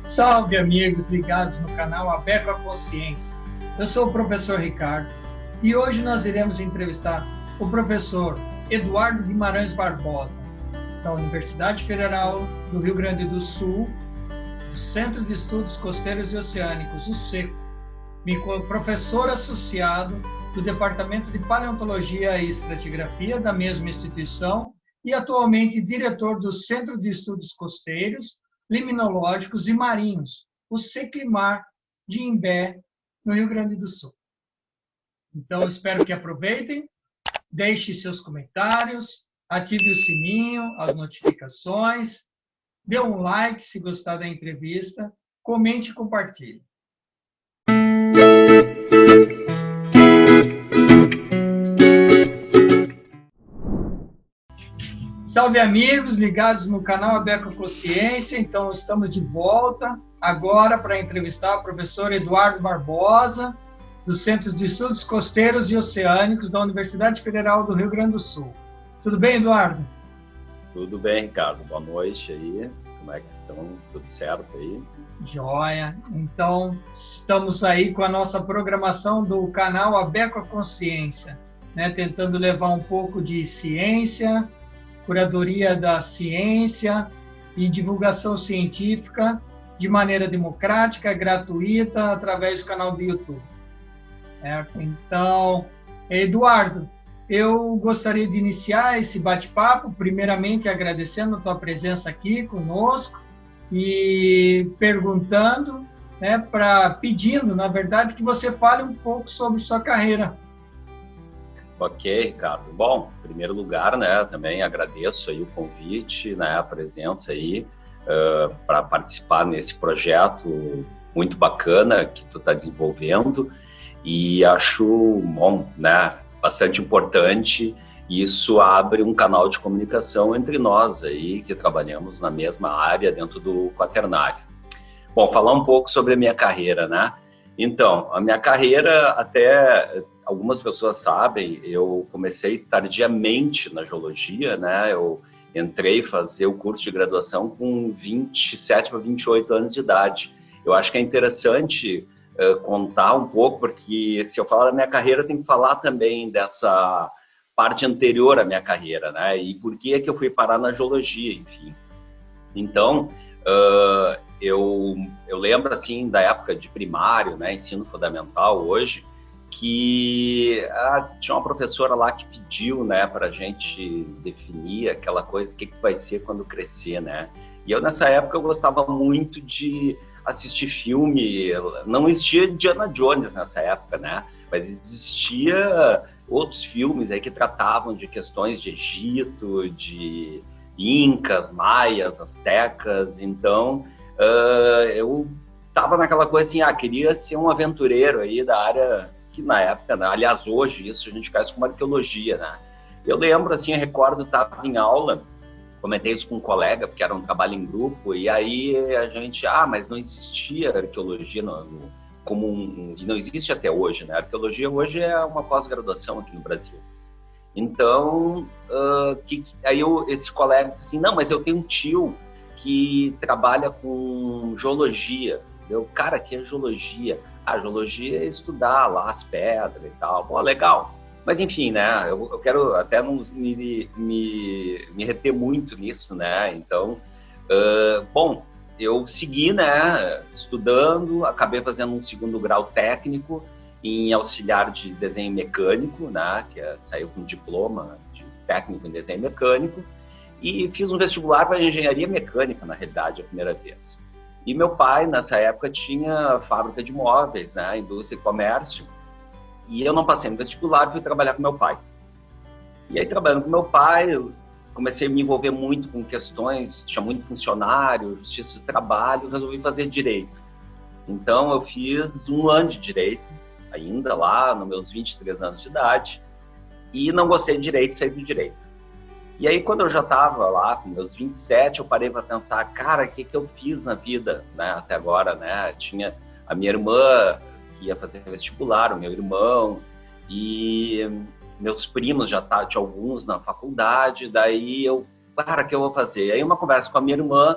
Salve, amigos ligados no canal Abeco a Consciência. Eu sou o professor Ricardo e hoje nós iremos entrevistar o professor Eduardo Guimarães Barbosa, da Universidade Federal do Rio Grande do Sul, do Centro de Estudos Costeiros e Oceânicos, o SECO, professor associado do Departamento de Paleontologia e Estratigrafia da mesma instituição e atualmente diretor do Centro de Estudos Costeiros, Liminológicos e Marinhos, o Seclimar de Imbé, no Rio Grande do Sul. Então, espero que aproveitem, deixe seus comentários, ative o sininho, as notificações, dê um like se gostar da entrevista, comente e compartilhe. Salve, amigos ligados no canal Abeco Consciência. Então, estamos de volta agora para entrevistar o professor Eduardo Barbosa, do Centro de Estudos Costeiros e Oceânicos da Universidade Federal do Rio Grande do Sul. Tudo bem, Eduardo? Tudo bem, Ricardo. Boa noite aí. Como é que estão? Tudo certo aí? Joia. Então, estamos aí com a nossa programação do canal Abeco a Consciência, né? Tentando levar um pouco de ciência, curadoria da ciência e divulgação científica de maneira democrática, gratuita, através do canal do YouTube. Certo? Então, Eduardo, eu gostaria de iniciar esse bate-papo, primeiramente agradecendo a tua presença aqui conosco e perguntando, né, pedindo, na verdade, que você fale um pouco sobre sua carreira. Ok, Ricardo. Bom, em primeiro lugar, né, também agradeço aí o convite, né, a presença aí para participar nesse projeto muito bacana que tu está desenvolvendo e acho, bom, né, bastante importante. Isso abre um canal de comunicação entre nós aí que trabalhamos na mesma área dentro do quaternário. Bom, falar um pouco sobre a minha carreira, né? Então, a minha carreira, até algumas pessoas sabem, eu comecei tardiamente na geologia, né? Eu entrei fazer o curso de graduação com 27 para 28 anos de idade. Eu acho que é interessante contar um pouco, porque se eu falar da minha carreira, eu tenho que falar também dessa parte anterior à minha carreira, né? E por que é que eu fui parar na geologia, enfim. Então, eu lembro, assim, da época de primário, né, ensino fundamental hoje, que tinha uma professora lá que pediu, né, para a gente definir aquela coisa, o que vai ser quando crescer, né? E eu, nessa época, eu gostava muito de assistir filme. Não existia Indiana Jones nessa época, né? Mas existia outros filmes aí que tratavam de questões de Egito, de Incas, Maias, Aztecas. Então, eu tava naquela coisa assim, queria ser um aventureiro aí da área que na época, né? Aliás, hoje isso a gente faz com arqueologia, né? Eu lembro, assim, eu recordo, estava em aula, comentei isso com um colega, porque era um trabalho em grupo, e aí a gente, mas não existia arqueologia e não existe até hoje, né? A arqueologia hoje é uma pós-graduação aqui no Brasil. Então, aí esse colega disse assim, não, mas eu tenho um tio que trabalha com geologia. Eu, cara, que é geologia? Geologia é estudar lá as pedras e tal. Pô, legal. Mas enfim, né, eu quero até não me reter muito nisso, né? Então, bom, eu segui, né, estudando, acabei fazendo um segundo grau técnico em auxiliar de desenho mecânico, né, que saiu com diploma de técnico em desenho mecânico, e fiz um vestibular para engenharia mecânica, na realidade, a primeira vez. E meu pai, nessa época, tinha fábrica de móveis, né, indústria e comércio, e eu não passei no vestibular, fui trabalhar com meu pai. E aí, trabalhando com meu pai, eu comecei a me envolver muito com questões, tinha muito funcionário, justiça do trabalho, resolvi fazer direito. Então, eu fiz 1 ano de direito, ainda lá, nos meus 23 anos de idade, e não gostei de direito, saí do direito. E aí, quando eu já estava lá, com meus 27, eu parei para pensar, cara, o que eu fiz na vida, né, até agora, né? Tinha a minha irmã que ia fazer vestibular, o meu irmão, e meus primos já tinha alguns na faculdade, daí eu, cara, o que eu vou fazer? Aí uma conversa com a minha irmã,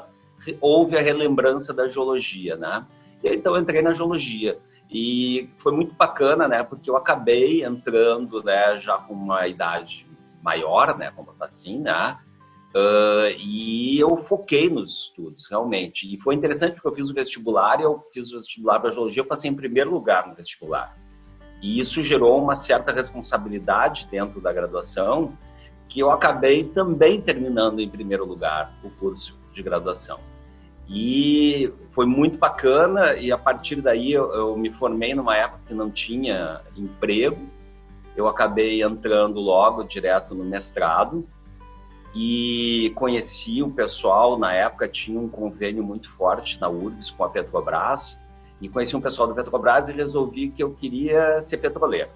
houve a relembrança da geologia, né? E aí, então eu entrei na geologia. E foi muito bacana, né? Porque eu acabei entrando, né, já com uma idade maior, né? Como assim, né? E eu foquei nos estudos, realmente. E foi interessante porque eu fiz o vestibular, para geologia, eu passei em primeiro lugar no vestibular. E isso gerou uma certa responsabilidade dentro da graduação, que eu acabei também terminando em primeiro lugar o curso de graduação. E foi muito bacana, e a partir daí eu me formei numa época que não tinha emprego. Eu acabei entrando logo direto no mestrado e conheci o pessoal. Na época tinha um convênio muito forte na URGS com a Petrobras, e conheci um pessoal da Petrobras e resolvi que eu queria ser petroleiro.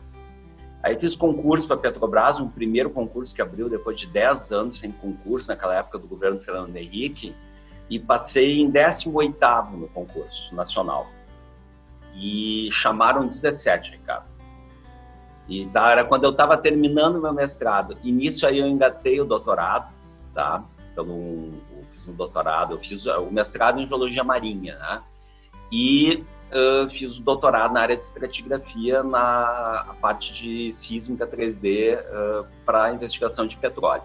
Aí fiz concurso para a Petrobras, um primeiro concurso que abriu depois de 10 anos sem concurso, naquela época do governo Fernando Henrique, e passei em 18º no concurso nacional. E chamaram 17, Ricardo. E era quando eu estava terminando meu mestrado. E nisso aí eu engatei o doutorado, tá? Então, eu fiz um doutorado, eu fiz o mestrado em geologia marinha, né? E fiz o doutorado na área de estratigrafia, na parte de sísmica 3D para investigação de petróleo.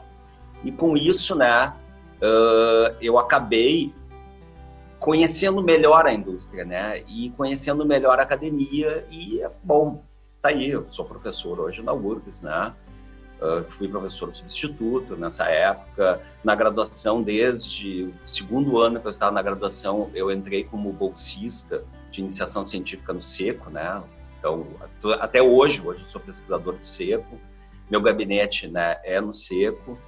E com isso, né, eu acabei conhecendo melhor a indústria, né, e conhecendo melhor a academia. E, bom, tá aí, eu sou professor hoje na URGS, né, fui professor substituto nessa época. Na graduação, desde o segundo ano que eu estava na graduação, eu entrei como bolsista de iniciação científica no SECO, né? Então, até hoje eu sou pesquisador do SECO, meu gabinete, né, é no SECO,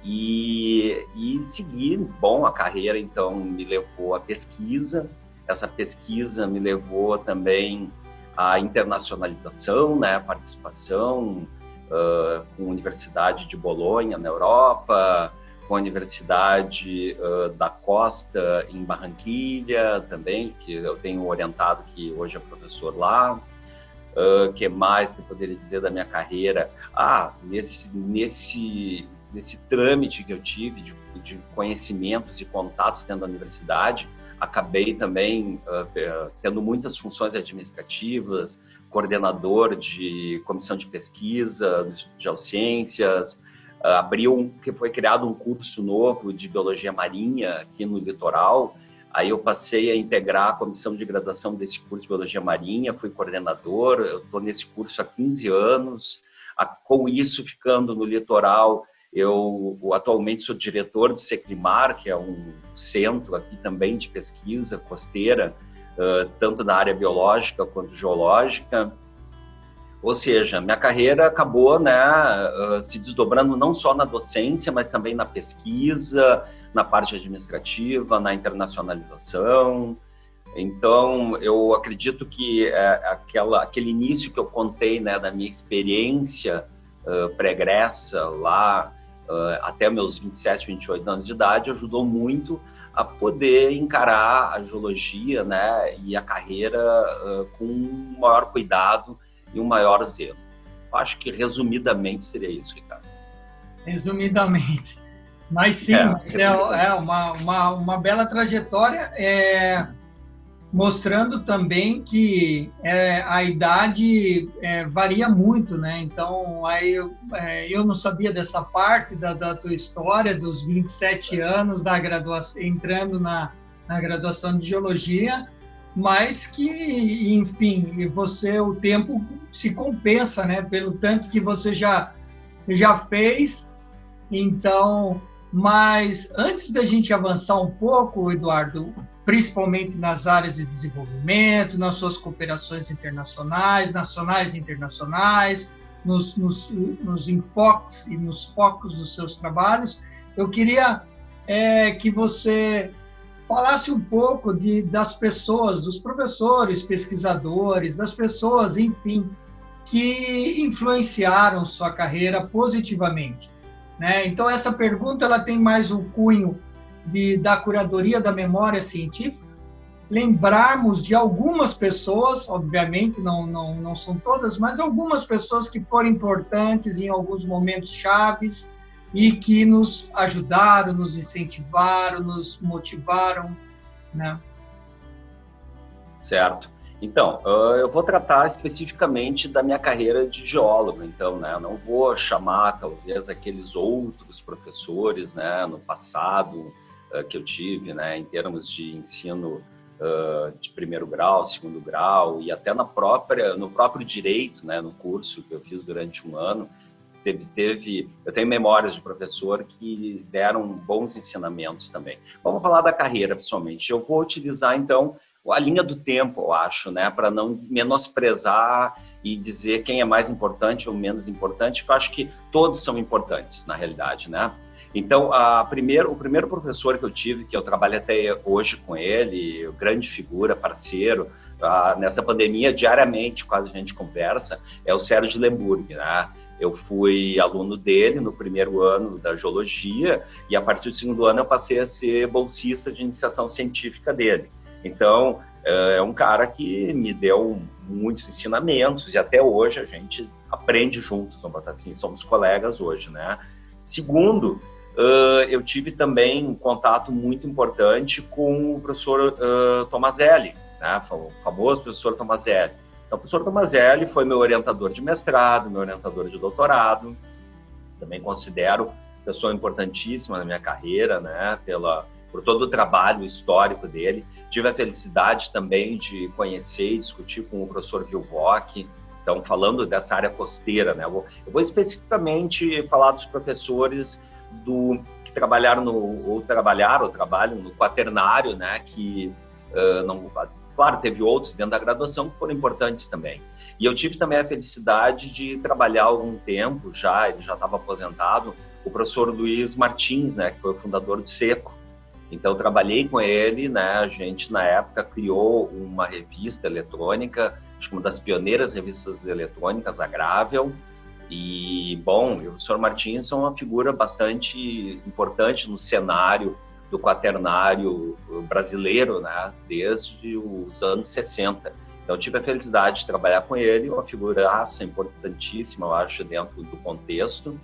e segui, bom, a carreira, então, me levou à pesquisa. Essa pesquisa me levou também à internacionalização, né, participação com a Universidade de Bolonha, na Europa, com a Universidade da Costa, em Barranquilha, também, que eu tenho orientado, que hoje é professor lá. Que mais que eu poderia dizer da minha carreira? Nesse trâmite que eu tive de conhecimentos e contatos dentro da universidade, acabei também tendo muitas funções administrativas, coordenador de comissão de pesquisa do Instituto de Geociências. Foi criado um curso novo de biologia marinha aqui no litoral. Aí eu passei a integrar a comissão de graduação desse curso de biologia marinha, fui coordenador. Eu estou nesse curso há 15 anos. Com isso, ficando no litoral, eu atualmente sou diretor do Seclimar, que é um centro aqui também de pesquisa costeira, tanto na área biológica quanto geológica. Ou seja, minha carreira acabou, né, se desdobrando não só na docência, mas também na pesquisa, na parte administrativa, na internacionalização. Então, eu acredito que aquele início que eu contei, né, da minha experiência pregressa lá, até meus 27, 28 anos de idade, ajudou muito a poder encarar a geologia, né, e a carreira com um maior cuidado e um maior zelo. Acho que, resumidamente, seria isso, Ricardo. Resumidamente. Mas sim, é uma bela trajetória, mostrando também que a idade varia muito, né? Então, aí eu não sabia dessa parte da tua história, dos 27 anos da graduação, entrando na graduação de Geologia, mas que, enfim, o tempo se compensa, né? Pelo tanto que você já fez. Então, mas antes da gente avançar um pouco, Eduardo, principalmente nas áreas de desenvolvimento, nas suas cooperações internacionais, nacionais e internacionais, nos enfoques e nos focos dos seus trabalhos, eu queria que você falasse um pouco das pessoas, dos professores, pesquisadores, das pessoas, enfim, que influenciaram sua carreira positivamente, né? Então, essa pergunta ela tem mais um cunho da curadoria da memória científica, lembrarmos de algumas pessoas, obviamente não são todas, mas algumas pessoas que foram importantes em alguns momentos chaves e que nos ajudaram, nos incentivaram, nos motivaram né? Certo. Então, eu vou tratar especificamente da minha carreira de geólogo, então, né, eu não vou chamar, talvez, aqueles outros professores, né, no passado, que eu tive, né, em termos de ensino de primeiro grau, segundo grau, e até no próprio direito, né, no curso que eu fiz durante um ano, eu tenho memórias de professor que deram bons ensinamentos também. Vamos falar da carreira, pessoalmente. Eu vou utilizar, então, a linha do tempo, eu acho, né, para não menosprezar e dizer quem é mais importante ou menos importante, porque eu acho que todos são importantes, na realidade, né? Então, o primeiro professor que eu tive, que eu trabalho até hoje com ele, grande figura, parceiro, nessa pandemia, diariamente, quase a gente conversa, é o Sérgio Lemburg, né? Eu fui aluno dele no primeiro ano da geologia e, a partir do segundo ano, eu passei a ser bolsista de iniciação científica dele. Então, é um cara que me deu muitos ensinamentos e até hoje a gente aprende juntos, vamos botar assim, somos colegas hoje, né? Segundo, eu tive também um contato muito importante com o professor Tomazelli, né? O famoso professor Tomazelli. Então, o professor Tomazelli foi meu orientador de mestrado, meu orientador de doutorado. Também considero pessoa importantíssima na minha carreira, né? Por todo o trabalho histórico dele. Tive a felicidade também de conhecer e discutir com o professor Vilvoc. Então, falando dessa área costeira, né? Eu vou especificamente falar dos professores que trabalharam ou trabalham no quaternário, né? Que claro, teve outros dentro da graduação que foram importantes também. E eu tive também a felicidade de trabalhar há algum tempo, ele já estava aposentado, o professor Luiz Martins, né? Que foi o fundador do SECO. Então, eu trabalhei com ele, né? A gente, na época, criou uma revista eletrônica, acho que uma das pioneiras revistas eletrônicas, a Gravel. E, bom, o professor Martins é uma figura bastante importante no cenário do quaternário brasileiro, né? Desde os anos 60. Então, eu tive a felicidade de trabalhar com ele, uma figuraça importantíssima, eu acho, dentro do contexto.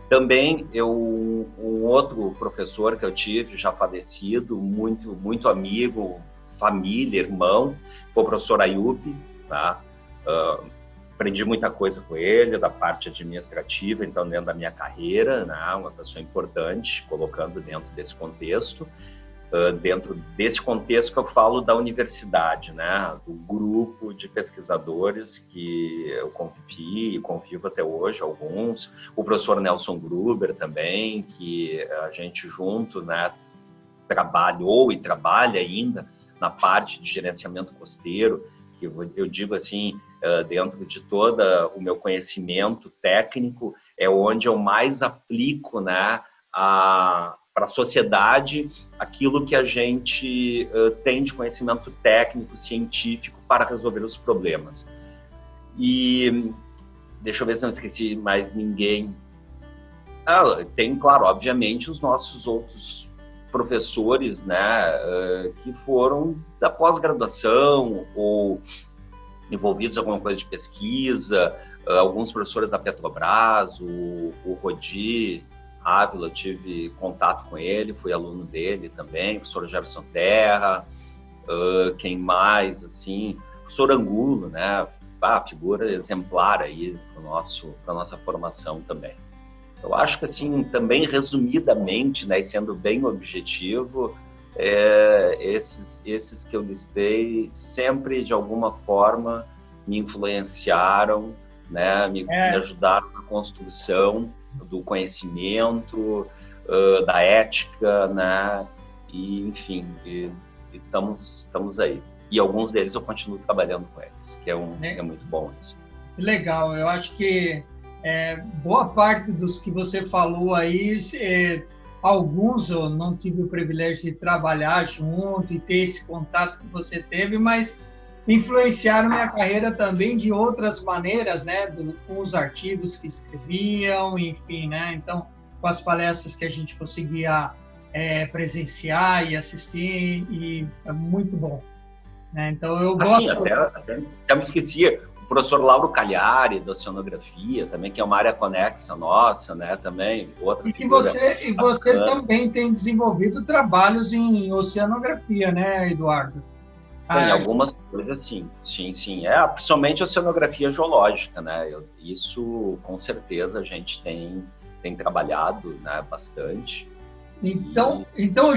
Também, um outro professor que eu tive, já falecido, muito, muito amigo, família, irmão, foi o professor Ayub, tá? Aprendi muita coisa com ele, da parte administrativa, então, dentro da minha carreira, né? Uma pessoa importante, colocando dentro desse contexto. Dentro desse contexto que eu falo da universidade, né? Do grupo de pesquisadores que eu convivi e convivo até hoje, alguns. O professor Nelson Gruber também, que a gente junto, né, trabalhou e trabalha ainda na parte de gerenciamento costeiro, que eu digo assim, dentro de todo o meu conhecimento técnico, é onde eu mais aplico, né, para a sociedade aquilo que a gente tem de conhecimento técnico, científico para resolver os problemas. E deixa eu ver se não esqueci mais ninguém. Tem, claro, obviamente, os nossos outros professores, né, que foram da pós-graduação ou envolvidos em alguma coisa de pesquisa, alguns professores da Petrobras, o Rodi Ávila, eu tive contato com ele, fui aluno dele também, o professor Jefferson Terra, quem mais, assim, o professor Angulo, né, figura exemplar aí para a nossa formação também. Eu acho que, assim, também resumidamente, né, sendo bem objetivo, esses que eu listei sempre, de alguma forma, me influenciaram, né, me ajudaram na construção do conhecimento, da ética, né? E, enfim, estamos aí. E alguns deles eu continuo trabalhando com eles, que é muito bom isso. Legal, eu acho que boa parte dos que você falou aí, alguns eu não tive o privilégio de trabalhar junto e ter esse contato que você teve, mas influenciaram minha carreira também de outras maneiras, né? Com os artigos que escreviam, enfim, né? Então, com as palestras que a gente conseguia presenciar e assistir, e é muito bom, né? Então, eu gosto... Assim, até me esquecia, o professor Lauro Cagliari, da oceanografia, também, que é uma área conexa nossa, né, também, outra figura. E você também tem desenvolvido trabalhos em oceanografia, né, Eduardo? Tem algumas coisas, sim. Principalmente a oceanografia geológica, né? Isso, com certeza, a gente tem trabalhado, né, bastante. Então eu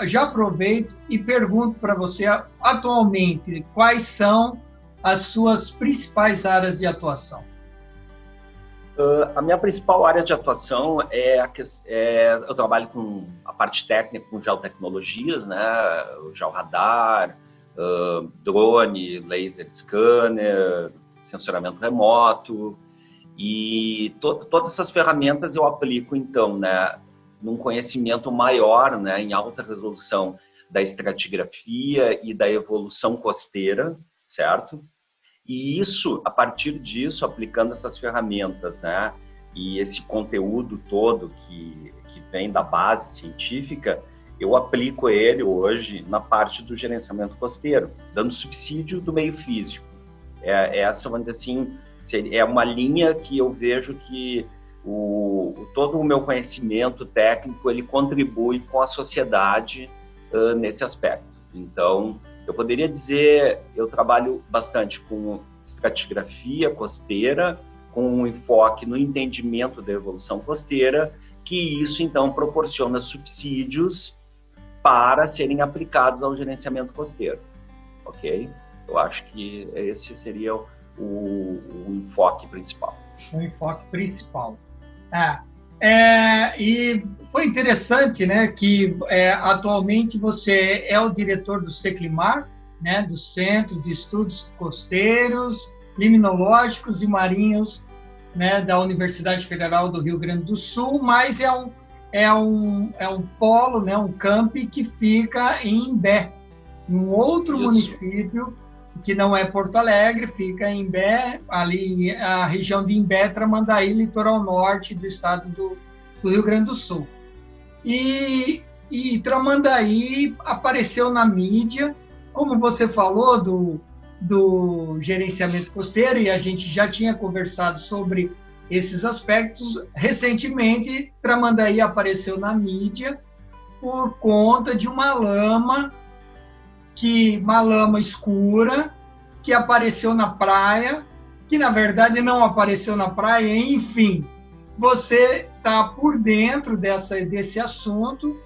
já aproveito e pergunto para você, atualmente, quais são as suas principais áreas de atuação? A minha principal área de atuação eu trabalho com a parte técnica, com geotecnologias, né? O georradar, drone, laser scanner, sensoramento remoto, e todas essas ferramentas eu aplico, então, né, num conhecimento maior, né, em alta resolução da estratigrafia e da evolução costeira, certo? E isso, a partir disso, aplicando essas ferramentas, né, e esse conteúdo todo que vem da base científica, eu aplico ele hoje na parte do gerenciamento costeiro, dando subsídio do meio físico. Essa, vamos dizer assim, é uma linha que eu vejo que todo o meu conhecimento técnico, ele contribui com a sociedade nesse aspecto. Então, eu poderia dizer, eu trabalho bastante com estratigrafia costeira, com um enfoque no entendimento da evolução costeira, que isso, então, proporciona subsídios para serem aplicados ao gerenciamento costeiro, ok? Eu acho que esse seria o enfoque principal. O enfoque principal. E foi interessante, né, que atualmente você é o diretor do CECLIMAR, né, do Centro de Estudos Costeiros, Liminológicos e Marinhos, né, da Universidade Federal do Rio Grande do Sul, mas é um polo, né, um campi que fica em Imbé, um outro município que não é Porto Alegre, fica em Imbé, ali a região de Imbé, Tramandaí, litoral norte do estado do Rio Grande do Sul. E Tramandaí apareceu na mídia, como você falou, do gerenciamento costeiro, e a gente já tinha conversado sobre esses aspectos. Recentemente, Tramandaí apareceu na mídia por conta de uma lama escura que apareceu na praia, que na verdade não apareceu na praia. Enfim, você está por dentro desse assunto,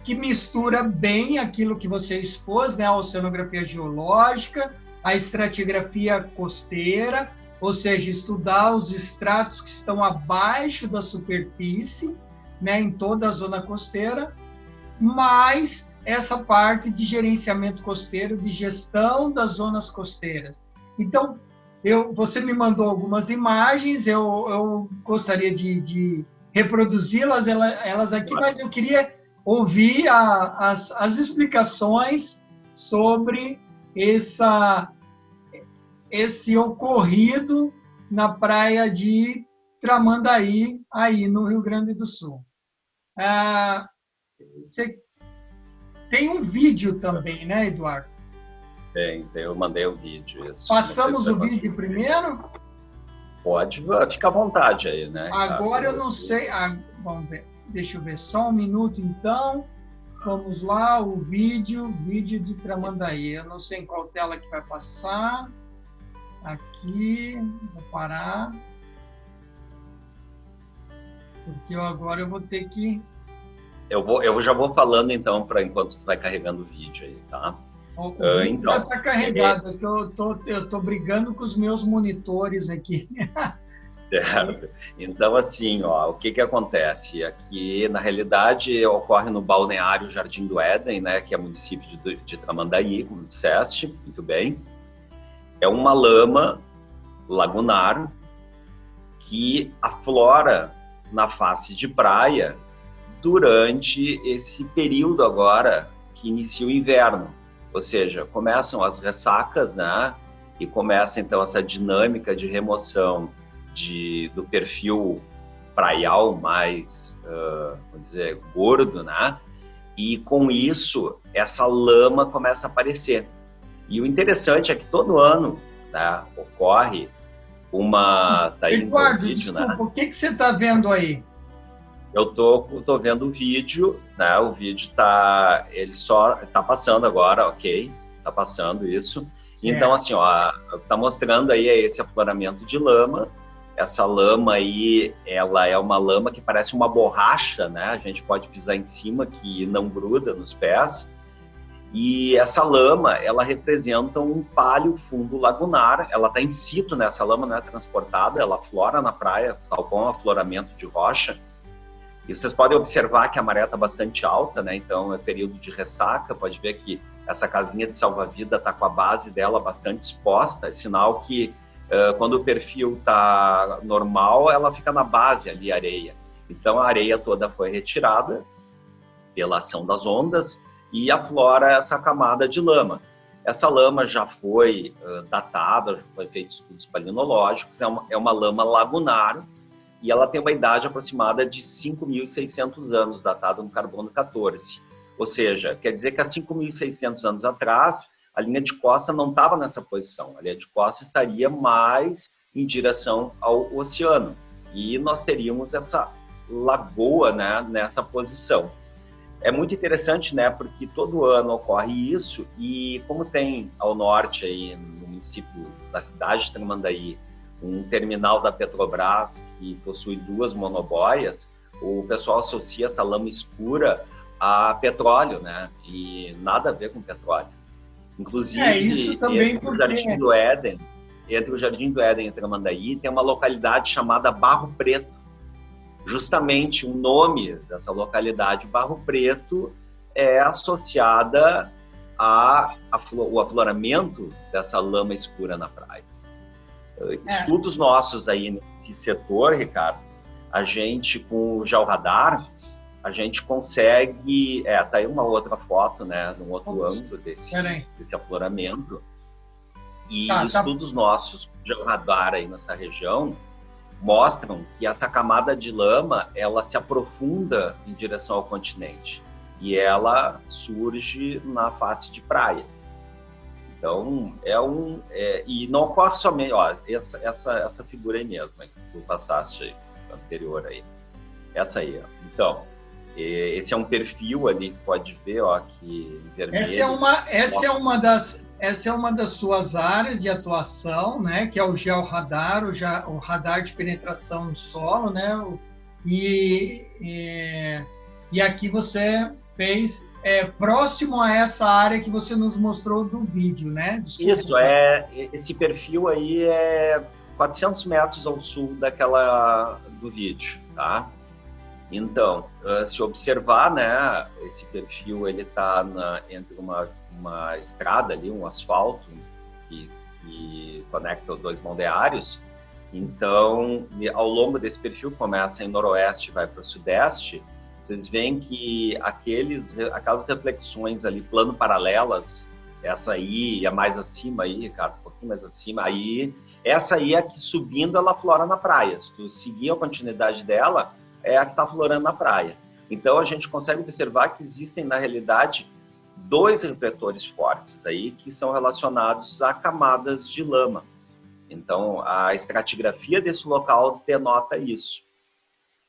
que mistura bem aquilo que você expôs, né? A oceanografia geológica, a estratigrafia costeira, ou seja, estudar os estratos que estão abaixo da superfície, né, em toda a zona costeira, mas essa parte de gerenciamento costeiro, de gestão das zonas costeiras. Então, você me mandou algumas imagens, eu gostaria de reproduzi-las elas aqui, mas eu queria ouvir as explicações sobre esse ocorrido na praia de Tramandaí, aí no Rio Grande do Sul. Você tem um vídeo também, né, Eduardo? Tem, eu mandei o vídeo. Isso. Passamos o vídeo primeiro? Pode, fica à vontade aí, né? Agora eu não sei. Vamos ver. Deixa eu ver, só um minuto então. Vamos lá, o vídeo de Tramandaí. Eu não sei em qual tela que vai passar. Aqui, vou parar. Porque agora eu vou ter que... Eu já vou falando então, enquanto tu vai carregando o vídeo aí, tá? Então, já está carregado, que eu tô brigando com os meus monitores aqui. Certo. Então, assim, o que acontece? Aqui, na realidade, ocorre no balneário Jardim do Éden, né, que é município de Tramandaí, como disseste, muito bem. É uma lama lagunar que aflora na face de praia durante esse período agora que inicia o inverno. Ou seja, começam as ressacas, né? E começa, então, essa dinâmica de remoção do perfil praial mais, vamos dizer, gordo, né? E com isso, essa lama começa a aparecer. E o interessante é que todo ano, né, ocorre Tá aí Eduardo, no vídeo, desculpa, né? o que você está vendo aí? Eu tô vendo o vídeo, né? O vídeo ele só tá passando agora, ok? Tá passando isso. Certo. Então, assim, ó, tá mostrando aí esse afloramento de lama. Essa lama aí, ela é uma lama que parece uma borracha, né? A gente pode pisar em cima que não gruda nos pés. E essa lama, ela representa um palio fundo lagunar. Ela está in situ, né? Essa lama não é transportada, ela aflora na praia, tal como um afloramento de rocha. E vocês podem observar que a maré está bastante alta, né? Então é período de ressaca. Pode ver que essa casinha de salva-vida está com a base dela bastante exposta. É sinal que quando o perfil está normal, ela fica na base ali, a areia. Então a areia toda foi retirada pela ação das ondas e aflora essa camada de lama. Essa lama já foi datada, já foi feito estudos palinológicos, é uma lama lagunar, e ela tem uma idade aproximada de 5.600 anos, datada no carbono 14. Ou seja, quer dizer que há 5.600 anos atrás, a linha de costa não estava nessa posição. A linha de costa estaria mais em direção ao oceano. E nós teríamos essa lagoa, né, nessa posição. É muito interessante, né, porque todo ano ocorre isso, e como tem ao norte, aí, no município da cidade de Tramandaí, um terminal da Petrobras que possui 2 monoboias, o pessoal associa essa lama escura a petróleo, né? E nada a ver com petróleo. Inclusive, isso também entre o Jardim do Éden e Tramandaí, tem uma localidade chamada Barro Preto. Justamente o nome dessa localidade, Barro Preto, é associada ao afloramento dessa lama escura na praia. Estudos nossos aí nesse setor, Ricardo, a gente com o georradar, a gente consegue... tá aí uma outra foto, né, num outro ângulo desse afloramento. E estudos nossos com o georradar aí nessa região mostram que essa camada de lama, ela se aprofunda em direção ao continente. E ela surge na face de praia. Então, e não ocorre somente, ó, essa figura aí mesmo, que tu passaste aí, anterior aí. Essa aí, ó. Então, esse é um perfil ali que pode ver, ó, aqui em vermelho. Essa é uma das suas áreas de atuação, né, que é o georradar, o radar de penetração no solo, né, e aqui você fez próximo a essa área que você nos mostrou do vídeo, né? Desculpa. Isso, esse perfil aí é 400 metros ao sul do vídeo, tá? Então, se observar, né, esse perfil, ele está entre uma estrada ali, um asfalto que conecta os 2 mondeários. Então, ao longo desse perfil, começa em noroeste e vai para o sudeste, vocês veem que aquelas reflexões ali, plano paralelas, essa aí e a mais acima aí, Ricardo, um pouquinho mais acima, aí, essa aí é a que subindo ela flora na praia. Se tu seguir a continuidade dela, é a que está florando na praia. Então, a gente consegue observar que existem, na realidade, 2 refletores fortes aí que são relacionados a camadas de lama. Então, a estratigrafia desse local denota isso.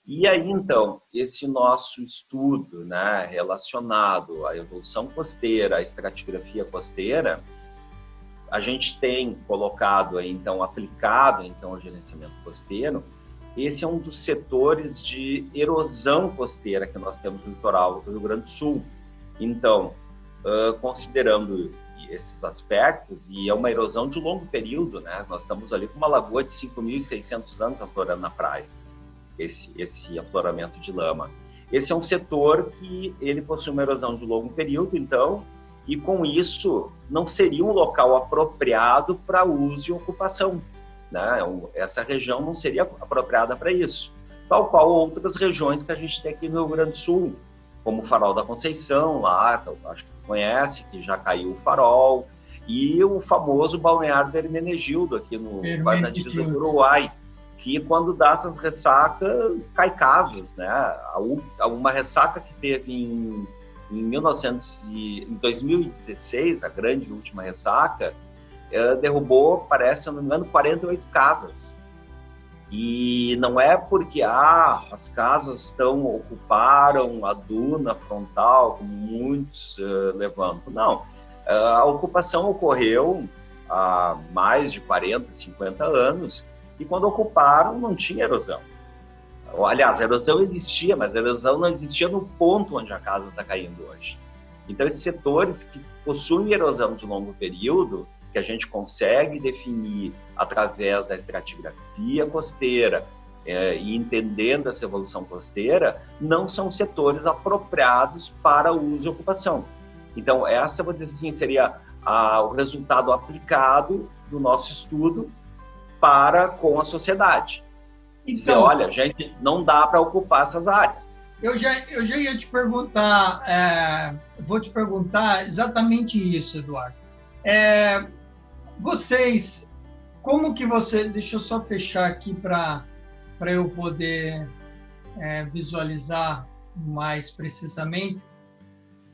E aí, então, esse nosso estudo, né, relacionado à evolução costeira, à estratigrafia costeira, a gente tem colocado aí, então, aplicado então ao gerenciamento costeiro. Esse é um dos setores de erosão costeira que nós temos no litoral do Rio Grande do Sul. Então, considerando esses aspectos, e é uma erosão de longo período, né? Nós estamos ali com uma lagoa de 5.600 anos aflorando na praia, esse afloramento de lama. Esse é um setor que ele possui uma erosão de longo período, então, e com isso não seria um local apropriado para uso e ocupação, né? Essa região não seria apropriada para isso, tal qual outras regiões que a gente tem aqui no Rio Grande do Sul, como o Farol da Conceição, lá, acho que conhece, que já caiu o farol, e o famoso balneário do Hermenegildo, aqui quase na divisa do Uruguai, que quando dá essas ressacas, cai casos, né? Uma ressaca que teve em 2016, a grande última ressaca, derrubou, parece, se eu não me engano, 48 casas. E não é porque as casas ocuparam a duna frontal, como muitos levantam. Não, a ocupação ocorreu há mais de 40, 50 anos, e quando ocuparam não tinha erosão. Aliás, a erosão existia, mas a erosão não existia no ponto onde a casa está caindo hoje. Então, esses setores que possuem erosão de longo período, que a gente consegue definir através da estratigrafia costeira e entendendo essa evolução costeira, não são setores apropriados para uso e ocupação. Então, essa, vou dizer assim, seria o resultado aplicado do nosso estudo com a sociedade. Então, dizer, olha, gente, não dá para ocupar essas áreas. Eu já ia te perguntar, vou te perguntar exatamente isso, Eduardo. Vocês, deixa eu só fechar aqui para eu poder visualizar mais precisamente.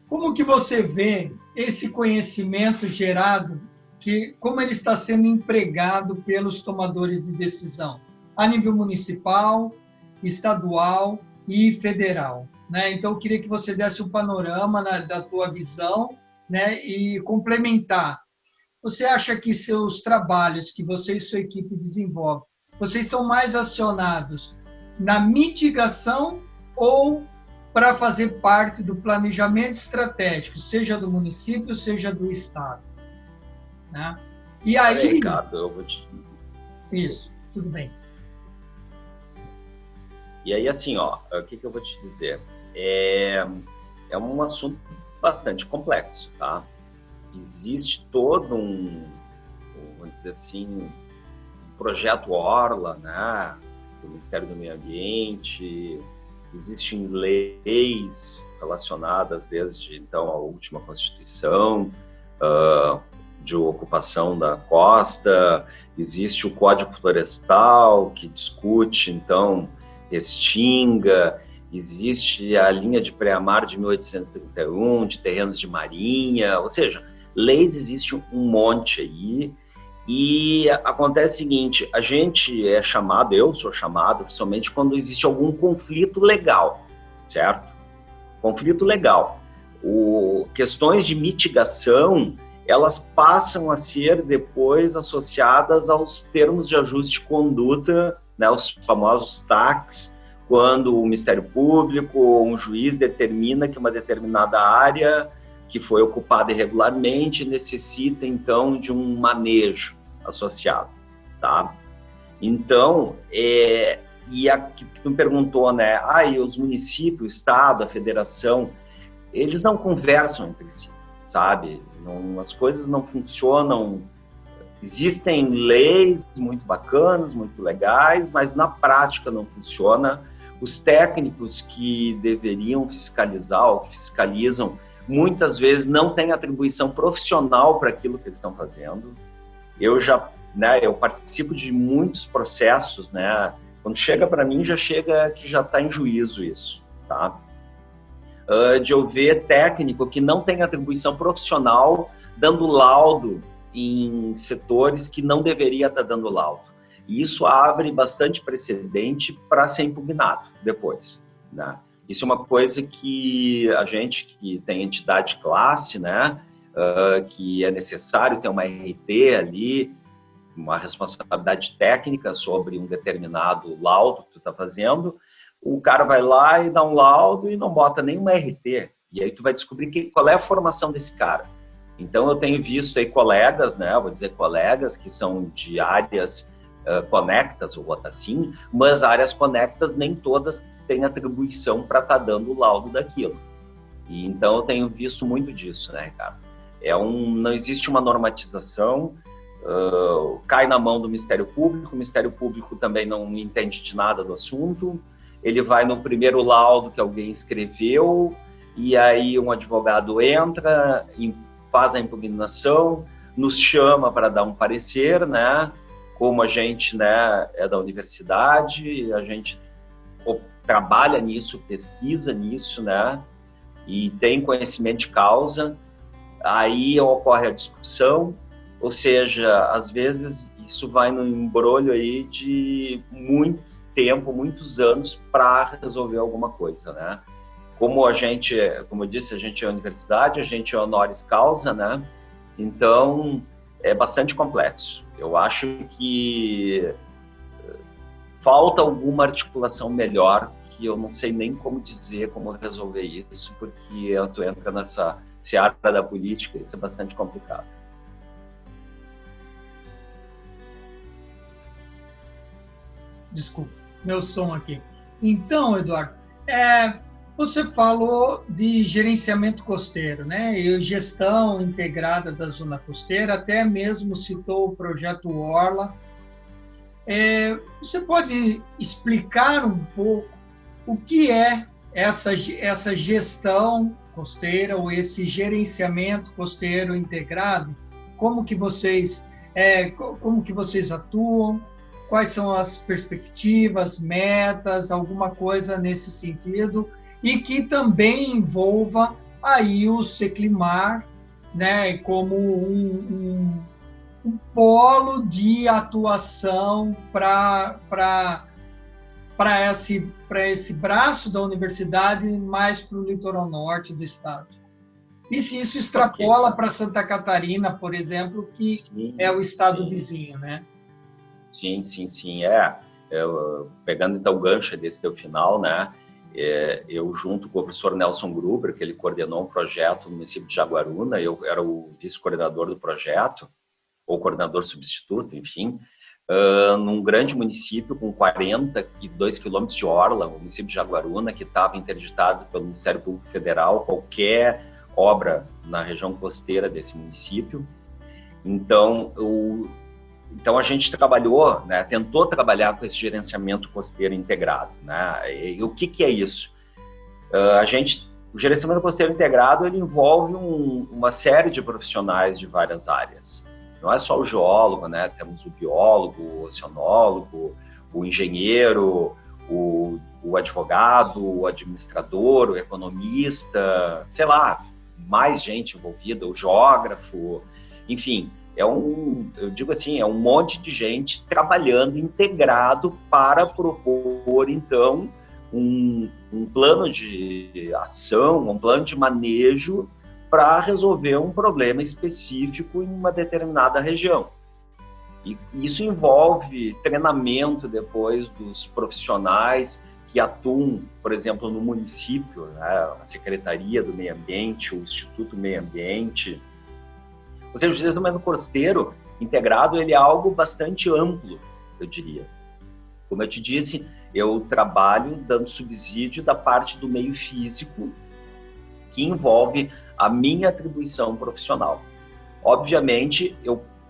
Como que você vê esse conhecimento gerado, como ele está sendo empregado pelos tomadores de decisão, a nível municipal, estadual e federal, né? Então, eu queria que você desse um panorama da tua visão, né, e complementar. Você acha que seus trabalhos que você e sua equipe desenvolvem, vocês são mais acionados na mitigação ou para fazer parte do planejamento estratégico, seja do município, seja do estado, né? E aí, Ricardo, eu vou te... Isso, tudo bem. E aí, assim, o que eu vou te dizer? É um assunto bastante complexo, tá? Existe todo vamos dizer assim, um projeto Orla, né, do Ministério do Meio Ambiente, existem leis relacionadas desde, então, a última Constituição de ocupação da costa, existe o Código Florestal, que discute, então, Restinga, existe a linha de pré-mar de 1831, de terrenos de marinha, ou seja, leis existe um monte aí, e acontece o seguinte, a gente eu sou chamado, principalmente quando existe algum conflito legal, certo? Conflito legal. Questões de mitigação, elas passam a ser depois associadas aos termos de ajuste de conduta, né, os famosos TACs, quando o Ministério Público ou um juiz determina que uma determinada área que foi ocupada irregularmente necessita, então, de um manejo associado, tá? Então, que tu me perguntou, né, e os municípios, o Estado, a Federação, eles não conversam entre si, sabe? As coisas não funcionam. Existem leis muito bacanas, muito legais, mas na prática não funciona. Os técnicos que deveriam fiscalizar ou que fiscalizam, muitas vezes não têm atribuição profissional para aquilo que eles estão fazendo. Eu participo de muitos processos, né? Quando chega para mim, já está em juízo isso, tá? De eu ver técnico que não tem atribuição profissional dando laudo em setores que não deveria estar dando laudo. E isso abre bastante precedente para ser impugnado depois, né? Isso é uma coisa que a gente que tem entidade classe, né, que é necessário ter uma RT ali, uma responsabilidade técnica sobre um determinado laudo que tu está fazendo, o cara vai lá e dá um laudo e não bota nenhuma RT. E aí tu vai descobrir qual é a formação desse cara. Então, eu tenho visto aí colegas, né, vou dizer colegas que são de áreas conectas, vou botar assim, mas áreas conectas nem todas têm atribuição para estar dando o laudo daquilo. E, então, eu tenho visto muito disso, né, Ricardo? Não existe uma normatização, cai na mão do Ministério Público, o Ministério Público também não entende de nada do assunto, ele vai no primeiro laudo que alguém escreveu, e aí um advogado entra, faz a impugnação, nos chama para dar um parecer, né? Como a gente, né, é da universidade, a gente trabalha nisso, pesquisa nisso, né? E tem conhecimento de causa, aí ocorre a discussão, Ou seja, às vezes isso vai no embrolho aí de muito tempo, muitos anos para resolver alguma coisa, né? Como a gente, como eu disse, a gente é universidade, a gente é honoris causa, né? Então, é bastante complexo. Eu acho que falta alguma articulação melhor, que eu não sei nem como dizer, como resolver isso, porque tu entra nessa seara da política, isso é bastante complicado. Desculpa, meu som aqui. Então, Eduardo, você falou de gerenciamento costeiro, né? E gestão integrada da zona costeira, até mesmo citou o projeto Orla. Você pode explicar um pouco o que é essa gestão costeira ou esse gerenciamento costeiro integrado? Como que vocês atuam? Quais são as perspectivas, metas, alguma coisa nesse sentido, e que também envolva aí o Seclimar, né, como um polo de atuação para esse braço da universidade mais para o litoral norte do estado. E se isso extrapola para Santa Catarina, por exemplo, que é o estado vizinho, né? Sim. Pegando então o gancho desse teu final, né? Eu, junto com o professor Nelson Gruber, que ele coordenou um projeto no município de Jaguaruna, eu era o vice-coordenador do projeto, ou coordenador substituto, enfim, num grande município com 42 quilômetros de orla, o município de Jaguaruna, que estava interditado pelo Ministério Público Federal, qualquer obra na região costeira desse município. Então a gente trabalhou, né, tentou trabalhar com esse gerenciamento costeiro integrado, né? E o que é isso? O gerenciamento costeiro integrado, ele envolve uma série de profissionais de várias áreas. Não é só o geólogo, né? Temos o biólogo, o oceanólogo, o engenheiro, o advogado, o administrador, o economista, sei lá, mais gente envolvida, o geógrafo, enfim. Eu digo assim, é um monte de gente trabalhando integrado para propor, então, um plano de ação, um plano de manejo para resolver um problema específico em uma determinada região. E isso envolve treinamento depois dos profissionais que atuam, por exemplo, no município, né? A Secretaria do Meio Ambiente, o Instituto Meio Ambiente. Ou seja, o gerenciamento costeiro integrado, ele é algo bastante amplo, eu diria. Como eu te disse, eu trabalho dando subsídio da parte do meio físico, que envolve a minha atribuição profissional. Obviamente,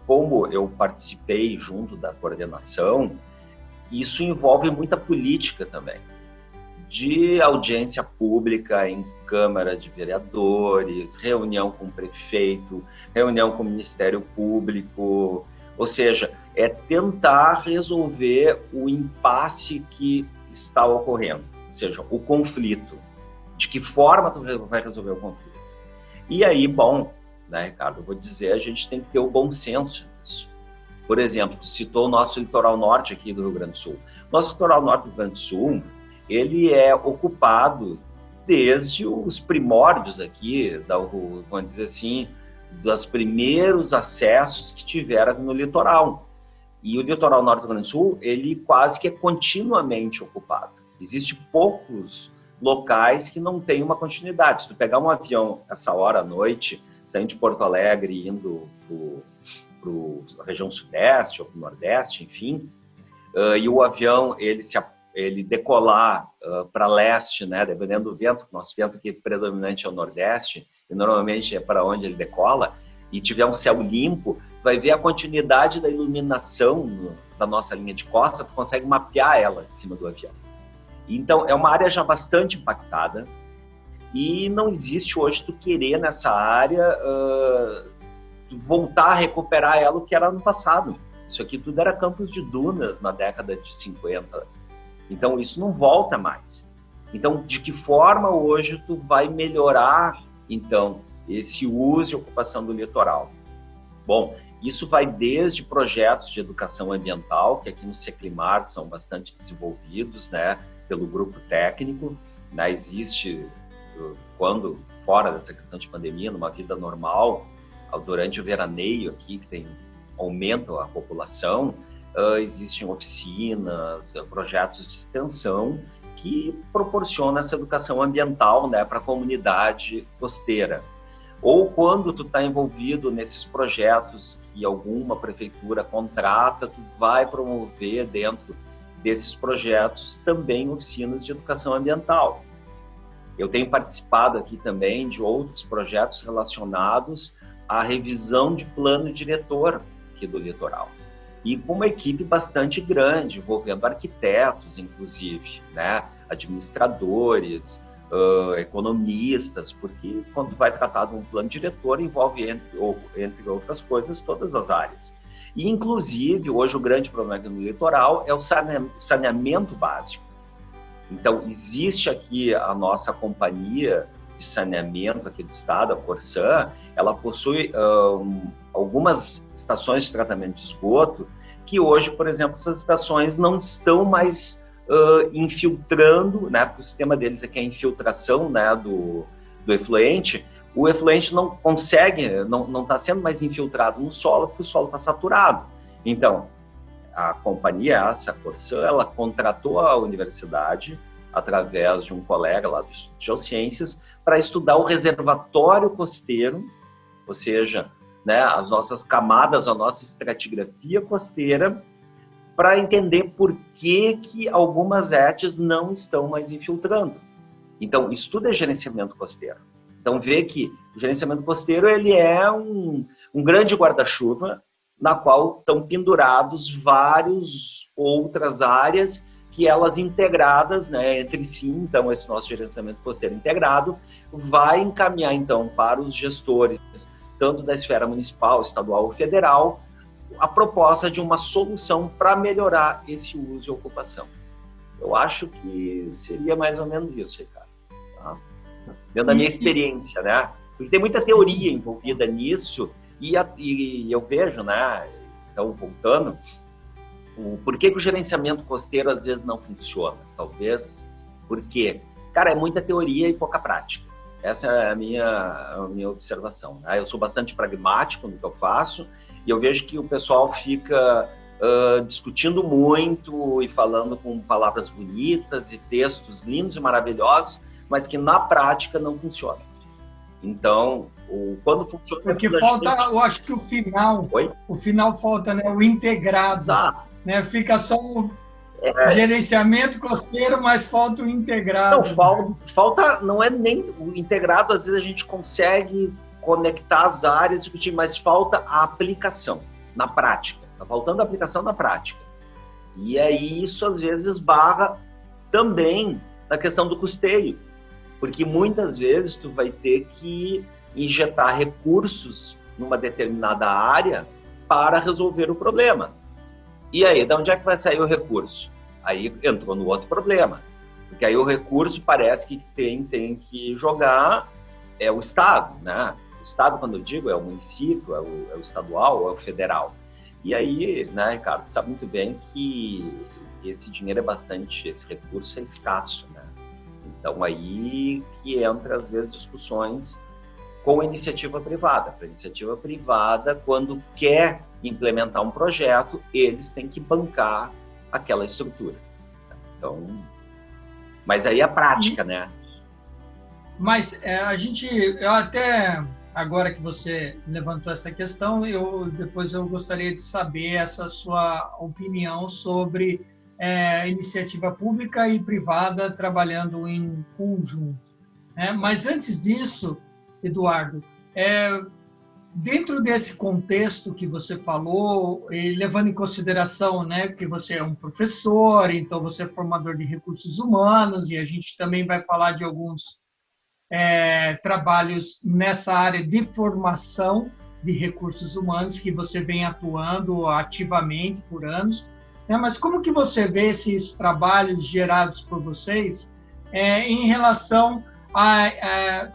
como eu participei junto da coordenação, isso envolve muita política também, de audiência pública em Câmara de Vereadores, reunião com o prefeito, reunião com o Ministério Público, ou seja, é tentar resolver o impasse que está ocorrendo, ou seja, o conflito. De que forma tu vai resolver o conflito? E aí, bom, né, Ricardo, eu vou dizer, a gente tem que ter o bom senso nisso. Por exemplo, tu citou o nosso litoral norte aqui do Rio Grande do Sul. Nosso litoral norte do Rio Grande do Sul, ele é ocupado desde os primórdios aqui, vamos dizer assim, dos primeiros acessos que tiveram no litoral. E o litoral norte do Rio Grande do Sul, ele quase que é continuamente ocupado. Existem poucos locais que não têm uma continuidade. Se tu pegar um avião essa hora à noite, saindo de Porto Alegre, indo para a região sudeste ou para o nordeste, enfim, e o avião ele decolar para leste, né, dependendo do vento, nosso vento aqui predominante é o nordeste, e normalmente é para onde ele decola, e tiver um céu limpo, vai ver a continuidade da iluminação da nossa linha de costa, tu consegue mapear ela em cima do avião. Então, é uma área já bastante impactada, e não existe hoje tu querer nessa área voltar a recuperar ela o que era no passado. Isso aqui tudo era campos de dunas na década de 50. Então, isso não volta mais. Então, de que forma hoje tu vai melhorar, então, esse uso e ocupação do litoral? Bom, Isso vai desde projetos de educação ambiental, que aqui no Seclimar são bastante desenvolvidos, né, pelo grupo técnico, né, existe, quando fora dessa questão de pandemia, numa vida normal, durante o veraneio aqui, que tem aumento a população, existem oficinas, projetos de extensão que proporcionam essa educação ambiental, né, para a comunidade costeira. Ou quando tu está envolvido nesses projetos que alguma prefeitura contrata, tu vai promover dentro desses projetos também oficinas de educação ambiental. Eu tenho participado aqui também de outros projetos relacionados à revisão de plano diretor aqui do litoral. E com uma equipe bastante grande, envolvendo arquitetos, inclusive, né, administradores, economistas, porque quando vai tratar de um plano diretor envolve, entre outras coisas, todas as áreas. E, inclusive, hoje o grande problema aqui no litoral é o saneamento básico. Então, existe aqui a nossa companhia de saneamento aqui do estado, a Corsan, ela possui algumas estações de tratamento de esgoto que hoje, por exemplo, essas estações não estão mais infiltrando, né, porque o sistema deles aqui é a infiltração, né, do efluente. O efluente não consegue, não está sendo mais infiltrado no solo, porque o solo está saturado. Então, a companhia, a Corsan, ela contratou a universidade, através de um colega lá do Instituto de Geociências, para estudar o reservatório costeiro, ou seja, né, as nossas camadas, a nossa estratigrafia costeira, para entender por que algumas ETs não estão mais infiltrando. Então, estuda gerenciamento costeiro. Então, vê que o gerenciamento costeiro ele é um grande guarda-chuva na qual estão pendurados várias outras áreas que elas integradas, né, entre si. Então, esse nosso gerenciamento costeiro integrado vai encaminhar, então, para os gestores, tanto da esfera municipal, estadual ou federal, a proposta de uma solução para melhorar esse uso e ocupação. Eu acho que seria mais ou menos isso, Ricardo. Tá? Dentro da minha experiência, né? Porque tem muita teoria envolvida nisso e eu vejo, né? Então, voltando, por que o gerenciamento costeiro às vezes não funciona? Talvez porque, cara, é muita teoria e pouca prática. Essa é a minha observação. Né? Eu sou bastante pragmático no que eu faço e eu vejo que o pessoal fica discutindo muito e falando com palavras bonitas e textos lindos e maravilhosos, mas que na prática não funciona. Então, quando funciona... Porque falta, eu acho que o final falta, né? O integrado. Exato. Né? Fica só o gerenciamento costeiro, mas falta o integrado. Não, falta, não é nem o integrado, às vezes a gente consegue conectar as áreas, mas falta a aplicação na prática. Está faltando a aplicação na prática. E aí isso às vezes esbarra também na questão do custeio, porque muitas vezes tu vai ter que injetar recursos numa determinada área para resolver o problema. E aí, de onde é que vai sair o recurso? Aí entrou no outro problema, porque aí o recurso parece que tem que jogar o Estado, né? O Estado, quando eu digo, é o município, é o estadual, é o federal. E aí, né, Ricardo, sabe muito bem que esse dinheiro esse recurso é escasso, né? Então, aí que entra, às vezes, discussões com a iniciativa privada. Para a iniciativa privada, quando quer implementar um projeto, eles têm que bancar aquela estrutura. Então, mas aí a prática, né? Mas eu até, agora que você levantou essa questão, depois eu gostaria de saber essa sua opinião sobre iniciativa pública e privada trabalhando em conjunto. Né? Mas antes disso, Eduardo, dentro desse contexto que você falou, e levando em consideração, né, que você é um professor, então você é formador de recursos humanos, e a gente também vai falar de alguns trabalhos nessa área de formação de recursos humanos que você vem atuando ativamente por anos. Mas como que você vê esses trabalhos gerados por vocês em relação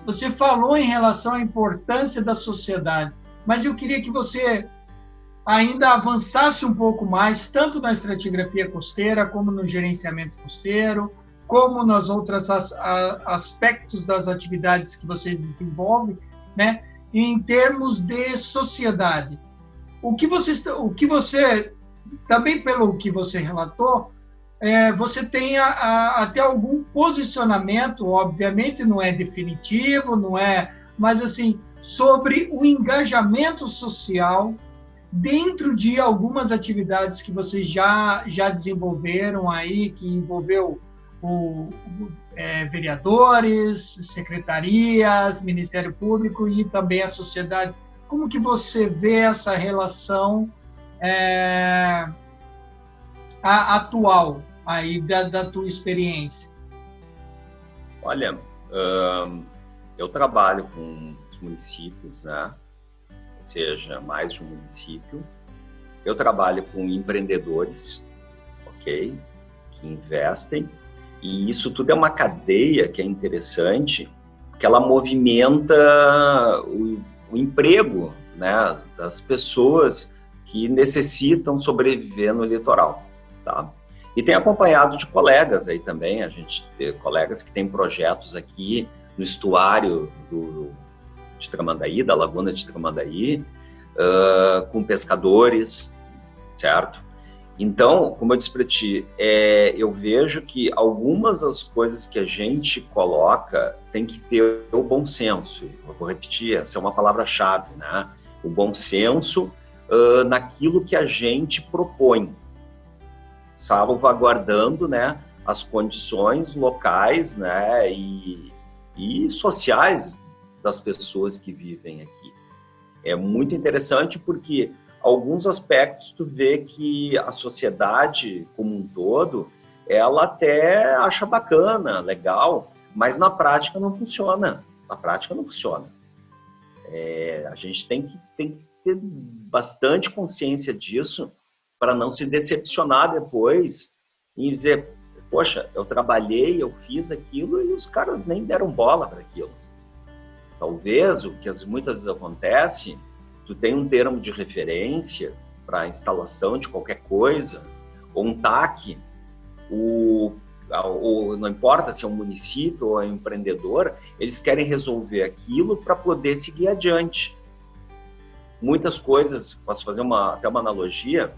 você falou em relação à importância da sociedade, mas eu queria que você ainda avançasse um pouco mais, tanto na estratigrafia costeira, como no gerenciamento costeiro, como nos outros aspectos das atividades que vocês desenvolvem, né? Em termos de sociedade. O que você também pelo que você relatou, você tem até algum posicionamento, obviamente não é definitivo, não é, mas assim, sobre o engajamento social dentro de algumas atividades que vocês já desenvolveram aí, que envolveu vereadores, secretarias, Ministério Público e também a sociedade. Como que você vê essa relação atual aí da tua experiência? Olha, eu trabalho com os municípios, né? Ou seja, mais de um município. Eu trabalho com empreendedores, ok? Que investem. E isso tudo é uma cadeia que é interessante, porque ela movimenta o emprego, né, das pessoas que necessitam sobreviver no litoral, tá? E tem acompanhado de colegas aí também, a gente tem colegas que têm projetos aqui no estuário de Tramandaí, da Laguna de Tramandaí, com pescadores, certo? Então, como eu disse para ti, eu vejo que algumas das coisas que a gente coloca tem que ter o bom senso. Eu vou repetir, essa é uma palavra-chave, né? O bom senso naquilo que a gente propõe, salvaguardando, né, as condições locais, né, e sociais das pessoas que vivem aqui. É muito interessante porque alguns aspectos tu vê que a sociedade como um todo, ela até acha bacana, legal, mas na prática não funciona. Na prática não funciona. A gente tem que ter bastante consciência disso para não se decepcionar depois e dizer, poxa, eu trabalhei, eu fiz aquilo e os caras nem deram bola para aquilo. Talvez o que muitas vezes acontece, tu tem um termo de referência para a instalação de qualquer coisa, ou um TAC, não importa se é um município ou é um empreendedor, eles querem resolver aquilo para poder seguir adiante. Muitas coisas, posso fazer até uma analogia,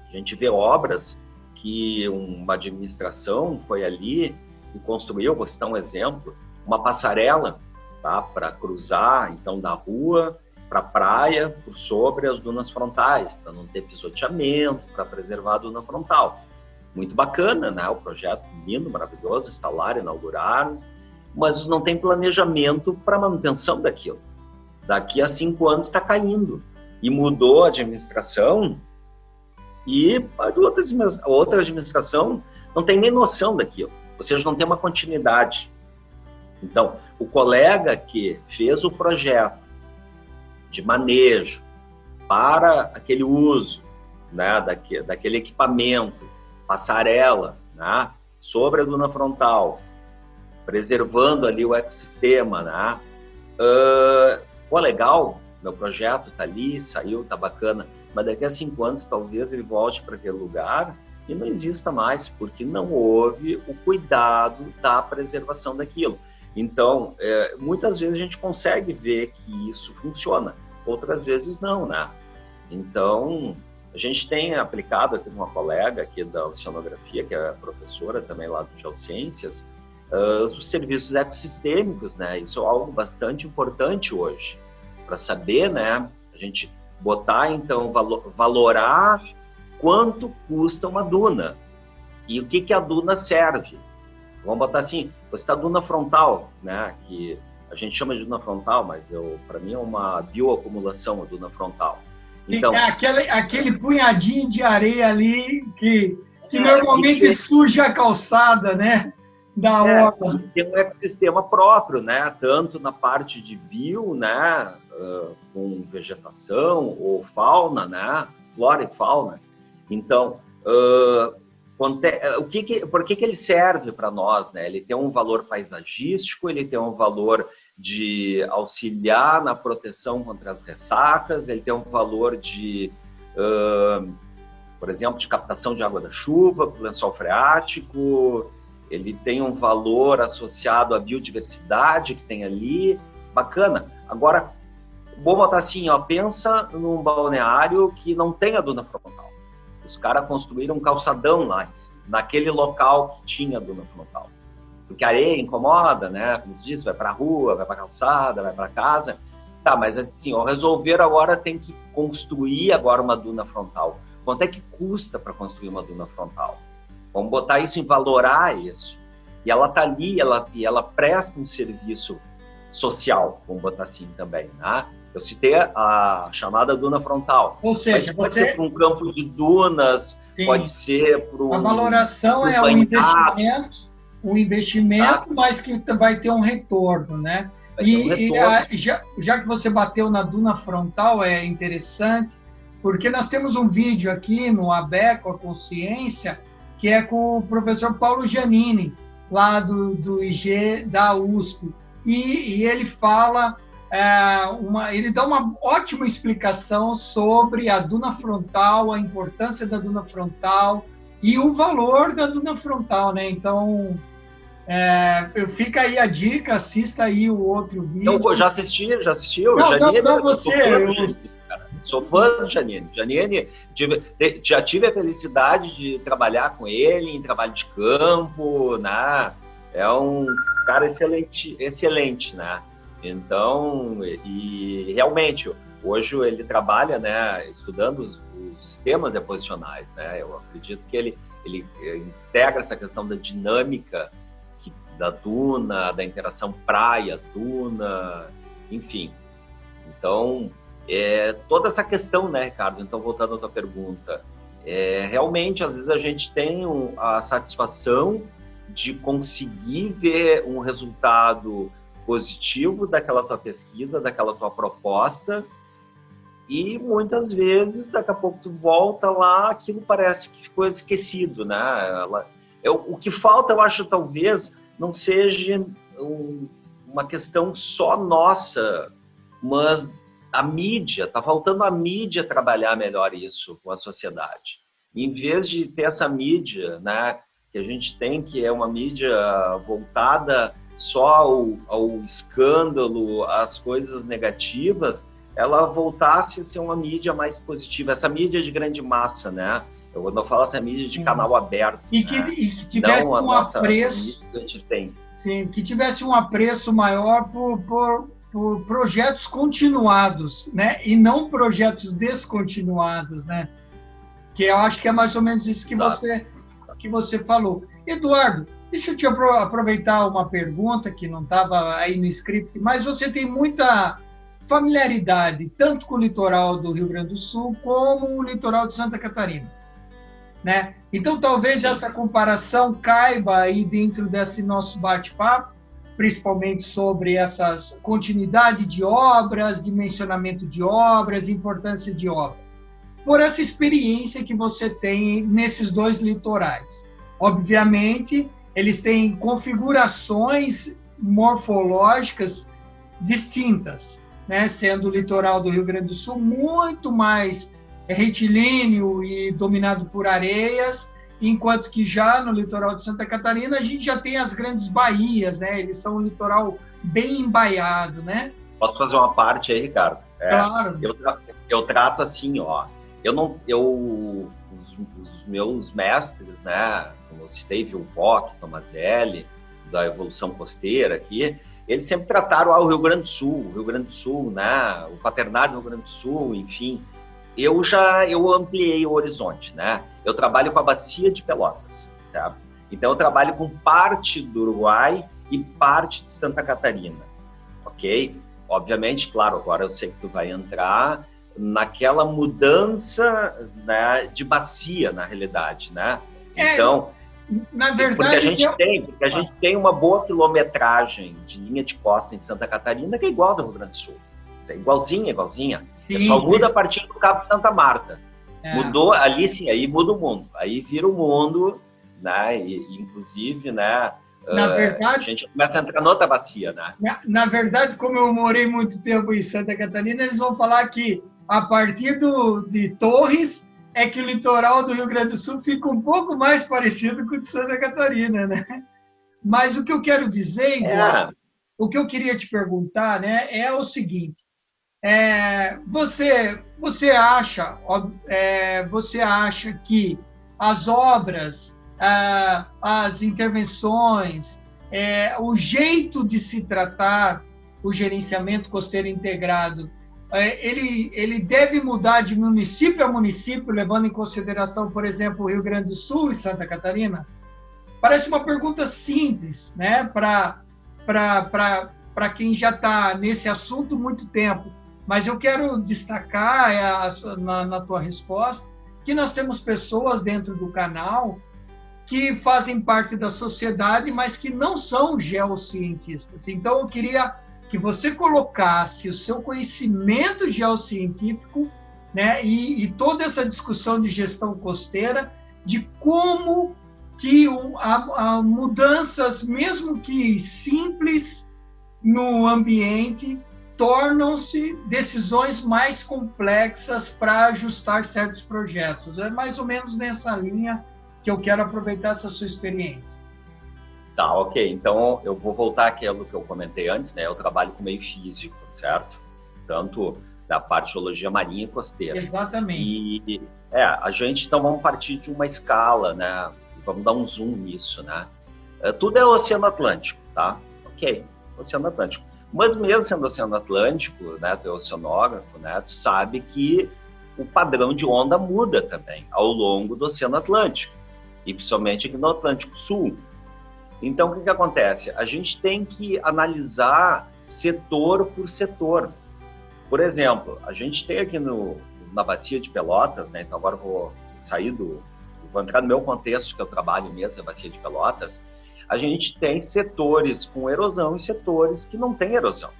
a gente vê obras que uma administração foi ali e construiu, vou citar um exemplo, uma passarela, tá, para cruzar, então, da rua para a praia, por sobre as dunas frontais, para não ter pisoteamento, para preservar a duna frontal. Muito bacana, né? O projeto lindo, maravilhoso, instalaram, inauguraram, mas não tem planejamento para manutenção daquilo. Daqui a 5 anos está caindo. E mudou a administração e a outra administração não tem nem noção daquilo. Ou seja, não tem uma continuidade. Então, o colega que fez o projeto de manejo para aquele uso, né, daquele equipamento, passarela, né, sobre a duna frontal, preservando ali o ecossistema, né? Legal, meu projeto está ali, saiu, está bacana, mas daqui a 5 anos talvez ele volte para aquele lugar e não exista mais, porque não houve o cuidado da preservação daquilo. Então, muitas vezes a gente consegue ver que isso funciona, outras vezes não, né? Então, a gente tem aplicado aqui uma colega aqui da oceanografia, que é professora também lá do Geociências, os serviços ecossistêmicos, né? Isso é algo bastante importante hoje, para saber, né? A gente botar, então, valorar quanto custa uma duna e o que a duna serve. Vamos botar assim, você está duna frontal, né? Que a gente chama de duna frontal, mas para mim é uma bioacumulação a duna frontal. Então, aquele punhadinho de areia ali que normalmente suja a calçada, né? Da orla. Tem um ecossistema próprio, né? Tanto na parte de bio, né? Com vegetação ou fauna, né? Flora e fauna. Então, por que ele serve para nós, né? Ele tem um valor paisagístico, ele tem um valor de auxiliar na proteção contra as ressacas, ele tem um valor de por exemplo, de captação de água da chuva, para o lençol freático, ele tem um valor associado à biodiversidade que tem ali, bacana. Agora, vou botar assim, ó, pensa num balneário que não tem a duna frontal. Os caras construíram um calçadão lá, naquele local que tinha a duna frontal. Porque a areia incomoda, né? Como tu disse, vai para a rua, vai para a calçada, vai para casa. Tá, mas assim, ó, resolver agora tem que construir agora uma duna frontal. Quanto é que custa para construir uma duna frontal? Vamos botar isso em valorar isso. E ela está ali, ela presta um serviço social, vamos botar assim também, né? Eu citei a chamada duna frontal. Ou seja, pode ser para um campo de dunas, sim, pode ser para um... A valoração é um investimento, mas que vai ter um retorno, né? Já que você bateu na duna frontal, é interessante, porque nós temos um vídeo aqui no ABEC, com a Consciência, que é com o professor Paulo Giannini, lá do IG da USP. E ele fala, ele dá uma ótima explicação sobre a duna frontal, a importância da duna frontal e o valor da duna frontal, né? Então, fica aí a dica, assista aí o outro vídeo. Eu já assisti. Não, você... Sou fã do Giannini. Giannini, já tive a felicidade de trabalhar com ele em trabalho de campo, né? É um cara excelente, né? Então, e realmente, hoje ele trabalha, né, estudando os sistemas deposicionais, né? Eu acredito que ele integra essa questão da dinâmica da duna, da interação praia-duna, enfim. Então, toda essa questão, né, Ricardo? Então, voltando à tua pergunta, realmente, às vezes a gente tem a satisfação de conseguir ver um resultado positivo daquela tua pesquisa, daquela tua proposta, e muitas vezes, daqui a pouco tu volta lá, aquilo parece que ficou esquecido, né? O que falta, eu acho, talvez, não seja uma questão só nossa, mas a mídia, está faltando a mídia trabalhar melhor isso com a sociedade. Em vez de ter essa mídia, né, que a gente tem, que é uma mídia voltada só ao escândalo, às coisas negativas, ela voltasse a ser uma mídia mais positiva, essa mídia de grande massa, né? Eu não falo essa mídia de canal aberto. E que tivesse um apreço. Que a gente tem. Sim, que tivesse um apreço maior por projetos continuados, né? E não projetos descontinuados, né? Que eu acho que é mais ou menos isso que você falou. Eduardo, deixa eu te aproveitar uma pergunta que não estava aí no script, mas você tem muita familiaridade tanto com o litoral do Rio Grande do Sul como o litoral de Santa Catarina, né? Então talvez essa comparação caiba aí dentro desse nosso bate-papo, principalmente sobre essas continuidade de obras, dimensionamento de obras, importância de obras, por essa experiência que você tem nesses dois litorais. Obviamente, eles têm configurações morfológicas distintas, né? Sendo o litoral do Rio Grande do Sul muito mais retilíneo e dominado por areias, enquanto que já no litoral de Santa Catarina a gente já tem as grandes baías, né? Eles são um litoral bem embaiado, né? Posso fazer uma parte aí, Ricardo? Claro. Eu trato assim, ó. Os meus mestres, né? Como eu citei, Vilvoc, Tomazelli, da evolução costeira aqui, eles sempre trataram o Rio Grande do Sul, né? O Quaternário do Rio Grande do Sul, enfim. Eu ampliei o horizonte, né? Eu trabalho com a bacia de Pelotas, tá? Então eu trabalho com parte do Uruguai e parte de Santa Catarina, ok? Obviamente, claro, agora eu sei que tu vai entrar naquela mudança, né, de bacia, na realidade, né? Então, na verdade, porque a gente tem uma boa quilometragem de linha de costa em Santa Catarina que é igual do Rio Grande do Sul. É igualzinha. Sim, só muda a partir do Cabo Santa Marta. Mudou ali, sim, aí muda o mundo. Aí vira o mundo, né? E, inclusive, né? Na verdade, a gente começa a entrar noutra bacia, né? Na verdade, como eu morei muito tempo em Santa Catarina, eles vão falar que a partir de Torres, é que o litoral do Rio Grande do Sul fica um pouco mais parecido com o de Santa Catarina, né? Mas o que eu quero dizer, Eduardo, o que eu queria te perguntar, né, é o seguinte: você acha que as obras, as intervenções, o jeito de se tratar o gerenciamento costeiro integrado, ele deve mudar de município a município, levando em consideração, por exemplo, o Rio Grande do Sul e Santa Catarina? Parece uma pergunta simples, né, para quem já está nesse assunto há muito tempo, mas eu quero destacar na tua resposta que nós temos pessoas dentro do canal que fazem parte da sociedade, mas que não são geocientistas. Então, eu queria que você colocasse o seu conhecimento geocientífico, né, e toda essa discussão de gestão costeira, de como que há mudanças, mesmo que simples, no ambiente, tornam-se decisões mais complexas para ajustar certos projetos. É mais ou menos nessa linha que eu quero aproveitar essa sua experiência. Tá, ok. Então, eu vou voltar àquilo que eu comentei antes, né? Eu trabalho com meio físico, certo? Tanto da parte de geologia marinha e costeira. Exatamente. E, a gente, então, vamos partir de uma escala, né? Vamos dar um zoom nisso, né? Tudo é o Oceano Atlântico, tá? Ok, Oceano Atlântico. Mas mesmo sendo Oceano Atlântico, né? Tu é oceanógrafo, né? Tu sabe que o padrão de onda muda também ao longo do Oceano Atlântico. E principalmente aqui no Atlântico Sul. Então, o que acontece? A gente tem que analisar setor por setor. Por exemplo, a gente tem aqui na Bacia de Pelotas, né? Então agora vou entrar no meu contexto, que eu trabalho mesmo, a Bacia de Pelotas. A gente tem setores com erosão e setores que não têm erosão.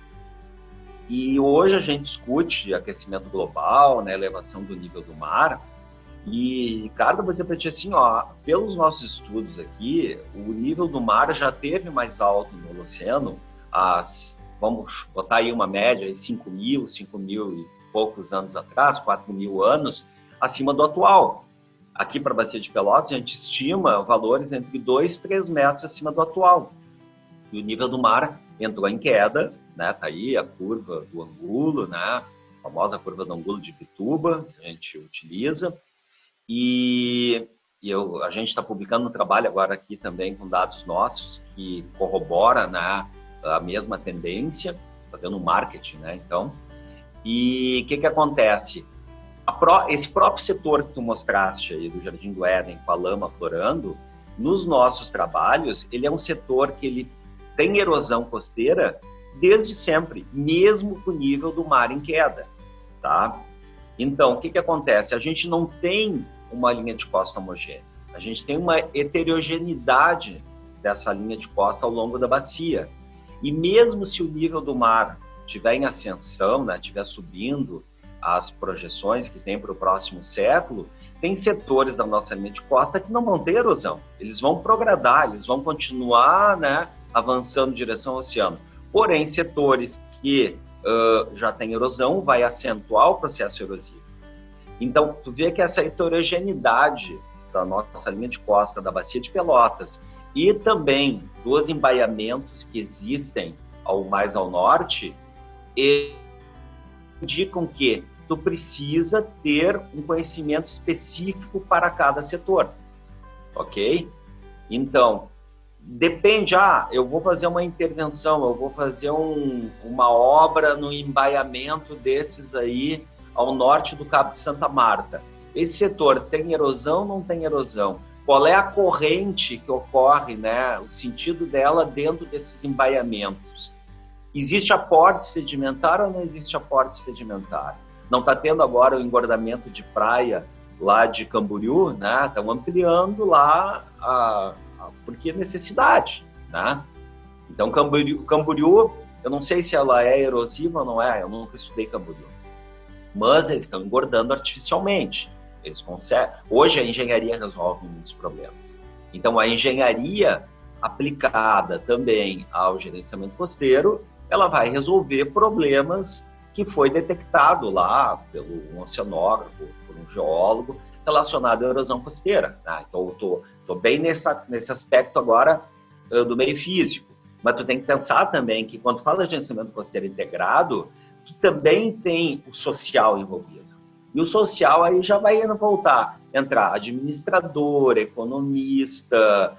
E hoje a gente discute aquecimento global, né? Elevação do nível do mar. E, Ricardo, vou dizer para ti assim, pelos nossos estudos aqui, o nível do mar já teve mais alto no oceano, vamos botar aí uma média, 5.000 e poucos anos atrás, 4.000 anos, acima do atual. Aqui para a Bacia de Pelotas, a gente estima valores entre 2 e 3 metros acima do atual. E o nível do mar entrou em queda, né? Tá aí a curva do Angulo, né? A famosa curva do Angulo de Bituba, que a gente utiliza. E a gente está publicando um trabalho agora aqui também com dados nossos que corrobora, né, a mesma tendência, fazendo marketing, né, então. E o que acontece? Esse próprio setor que tu mostraste aí do Jardim do Éden, com a lama florando, nos nossos trabalhos, ele é um setor que ele tem erosão costeira desde sempre, mesmo com o nível do mar em queda, tá? Então, o que acontece? A gente não tem uma linha de costa homogênea. A gente tem uma heterogeneidade dessa linha de costa ao longo da bacia. E mesmo se o nível do mar estiver em ascensão, né, estiver subindo as projeções que tem para o próximo século, tem setores da nossa linha de costa que não vão ter erosão. Eles vão progradar, eles vão continuar, né, avançando em direção ao oceano. Porém, setores que já tem erosão, vai acentuar o processo erosivo. Então, tu vê que essa heterogeneidade da nossa linha de costa da Bacia de Pelotas e também dos embaiamentos que existem mais ao norte indicam que tu precisa ter um conhecimento específico para cada setor, ok? Então, depende, eu vou fazer uma intervenção, eu vou fazer uma obra no embaiamento desses aí ao norte do Cabo de Santa Marta. Esse setor tem erosão ou não tem erosão? Qual é a corrente que ocorre, né? O sentido dela dentro desses embaiamentos? Existe aporte sedimentar ou não existe aporte sedimentar? Não está tendo agora o engordamento de praia lá de Camboriú, né? Estão ampliando lá porque é necessidade, né? Então, Camboriú, eu não sei se ela é erosiva ou não é, eu nunca estudei Camboriú. Mas eles estão engordando artificialmente. Eles conseguem. Hoje a engenharia resolve muitos problemas. Então, a engenharia aplicada também ao gerenciamento costeiro, ela vai resolver problemas que foi detectado lá pelo um oceanógrafo, por um geólogo, relacionado à erosão costeira. Tá? Então, eu tô bem nesse aspecto agora do meio físico. Mas tu tem que pensar também que quando fala de gerenciamento costeiro integrado, tu também tem o social envolvido. E o social aí já vai entrar administrador, economista,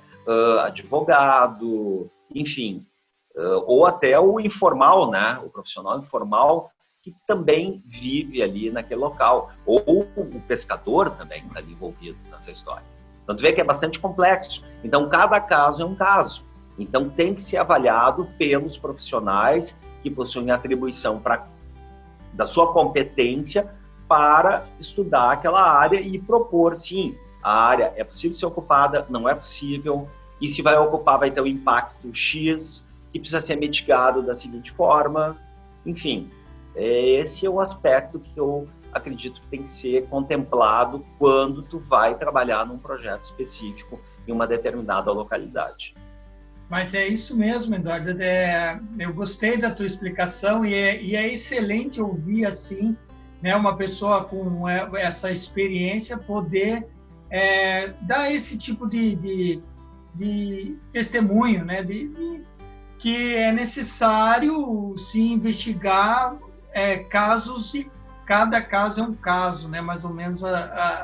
advogado, enfim, ou até o informal, né? O profissional informal que também vive ali naquele local, ou o pescador também está envolvido nessa história. Então, tu vê que é bastante complexo. Então, cada caso é um caso. Então, tem que ser avaliado pelos profissionais que possuem atribuição da sua competência para estudar aquela área e propor, sim, a área é possível ser ocupada, não é possível, e se vai ocupar vai ter um impacto X, que precisa ser mitigado da seguinte forma, enfim. Esse é o aspecto que eu acredito que tem que ser contemplado quando tu vai trabalhar num projeto específico em uma determinada localidade. Mas é isso mesmo, Eduardo. Eu gostei da tua explicação e é excelente ouvir assim, né, uma pessoa com essa experiência poder dar esse tipo de testemunho, né, que é necessário se investigar casos e cada caso é um caso, né, mais ou menos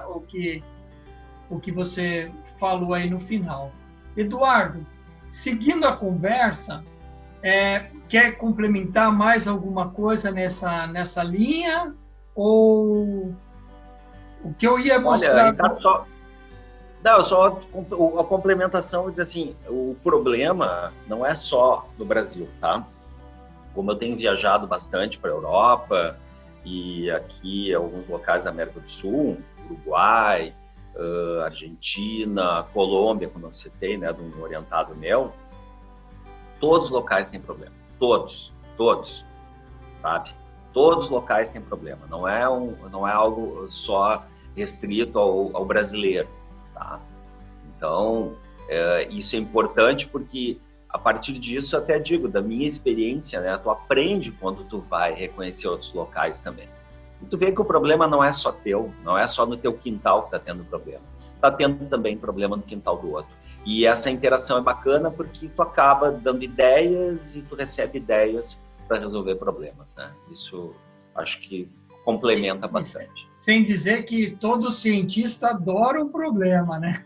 o que você falou aí no final. Eduardo, seguindo a conversa, quer complementar mais alguma coisa nessa linha? Ou o que eu ia mostrar... Olha, só a complementação diz assim, o problema não é só no Brasil, tá? Como eu tenho viajado bastante para a Europa e aqui alguns locais da América do Sul, Uruguai, Argentina, Colômbia, como eu citei, né, de um orientado meu, todos os locais têm problema. Todos, sabe? Todos os locais têm problema. Não é algo só restrito ao brasileiro, tá? Então, isso é importante porque a partir disso, até digo, da minha experiência, né, tu aprende quando tu vai reconhecer outros locais também. E tu vê que o problema não é só teu, não é só no teu quintal que está tendo problema. Está tendo também problema no quintal do outro. E essa interação é bacana porque tu acaba dando ideias e tu recebe ideias para resolver problemas, né? Isso acho que complementa bastante. Sem dizer que todo cientista adora um problema, né?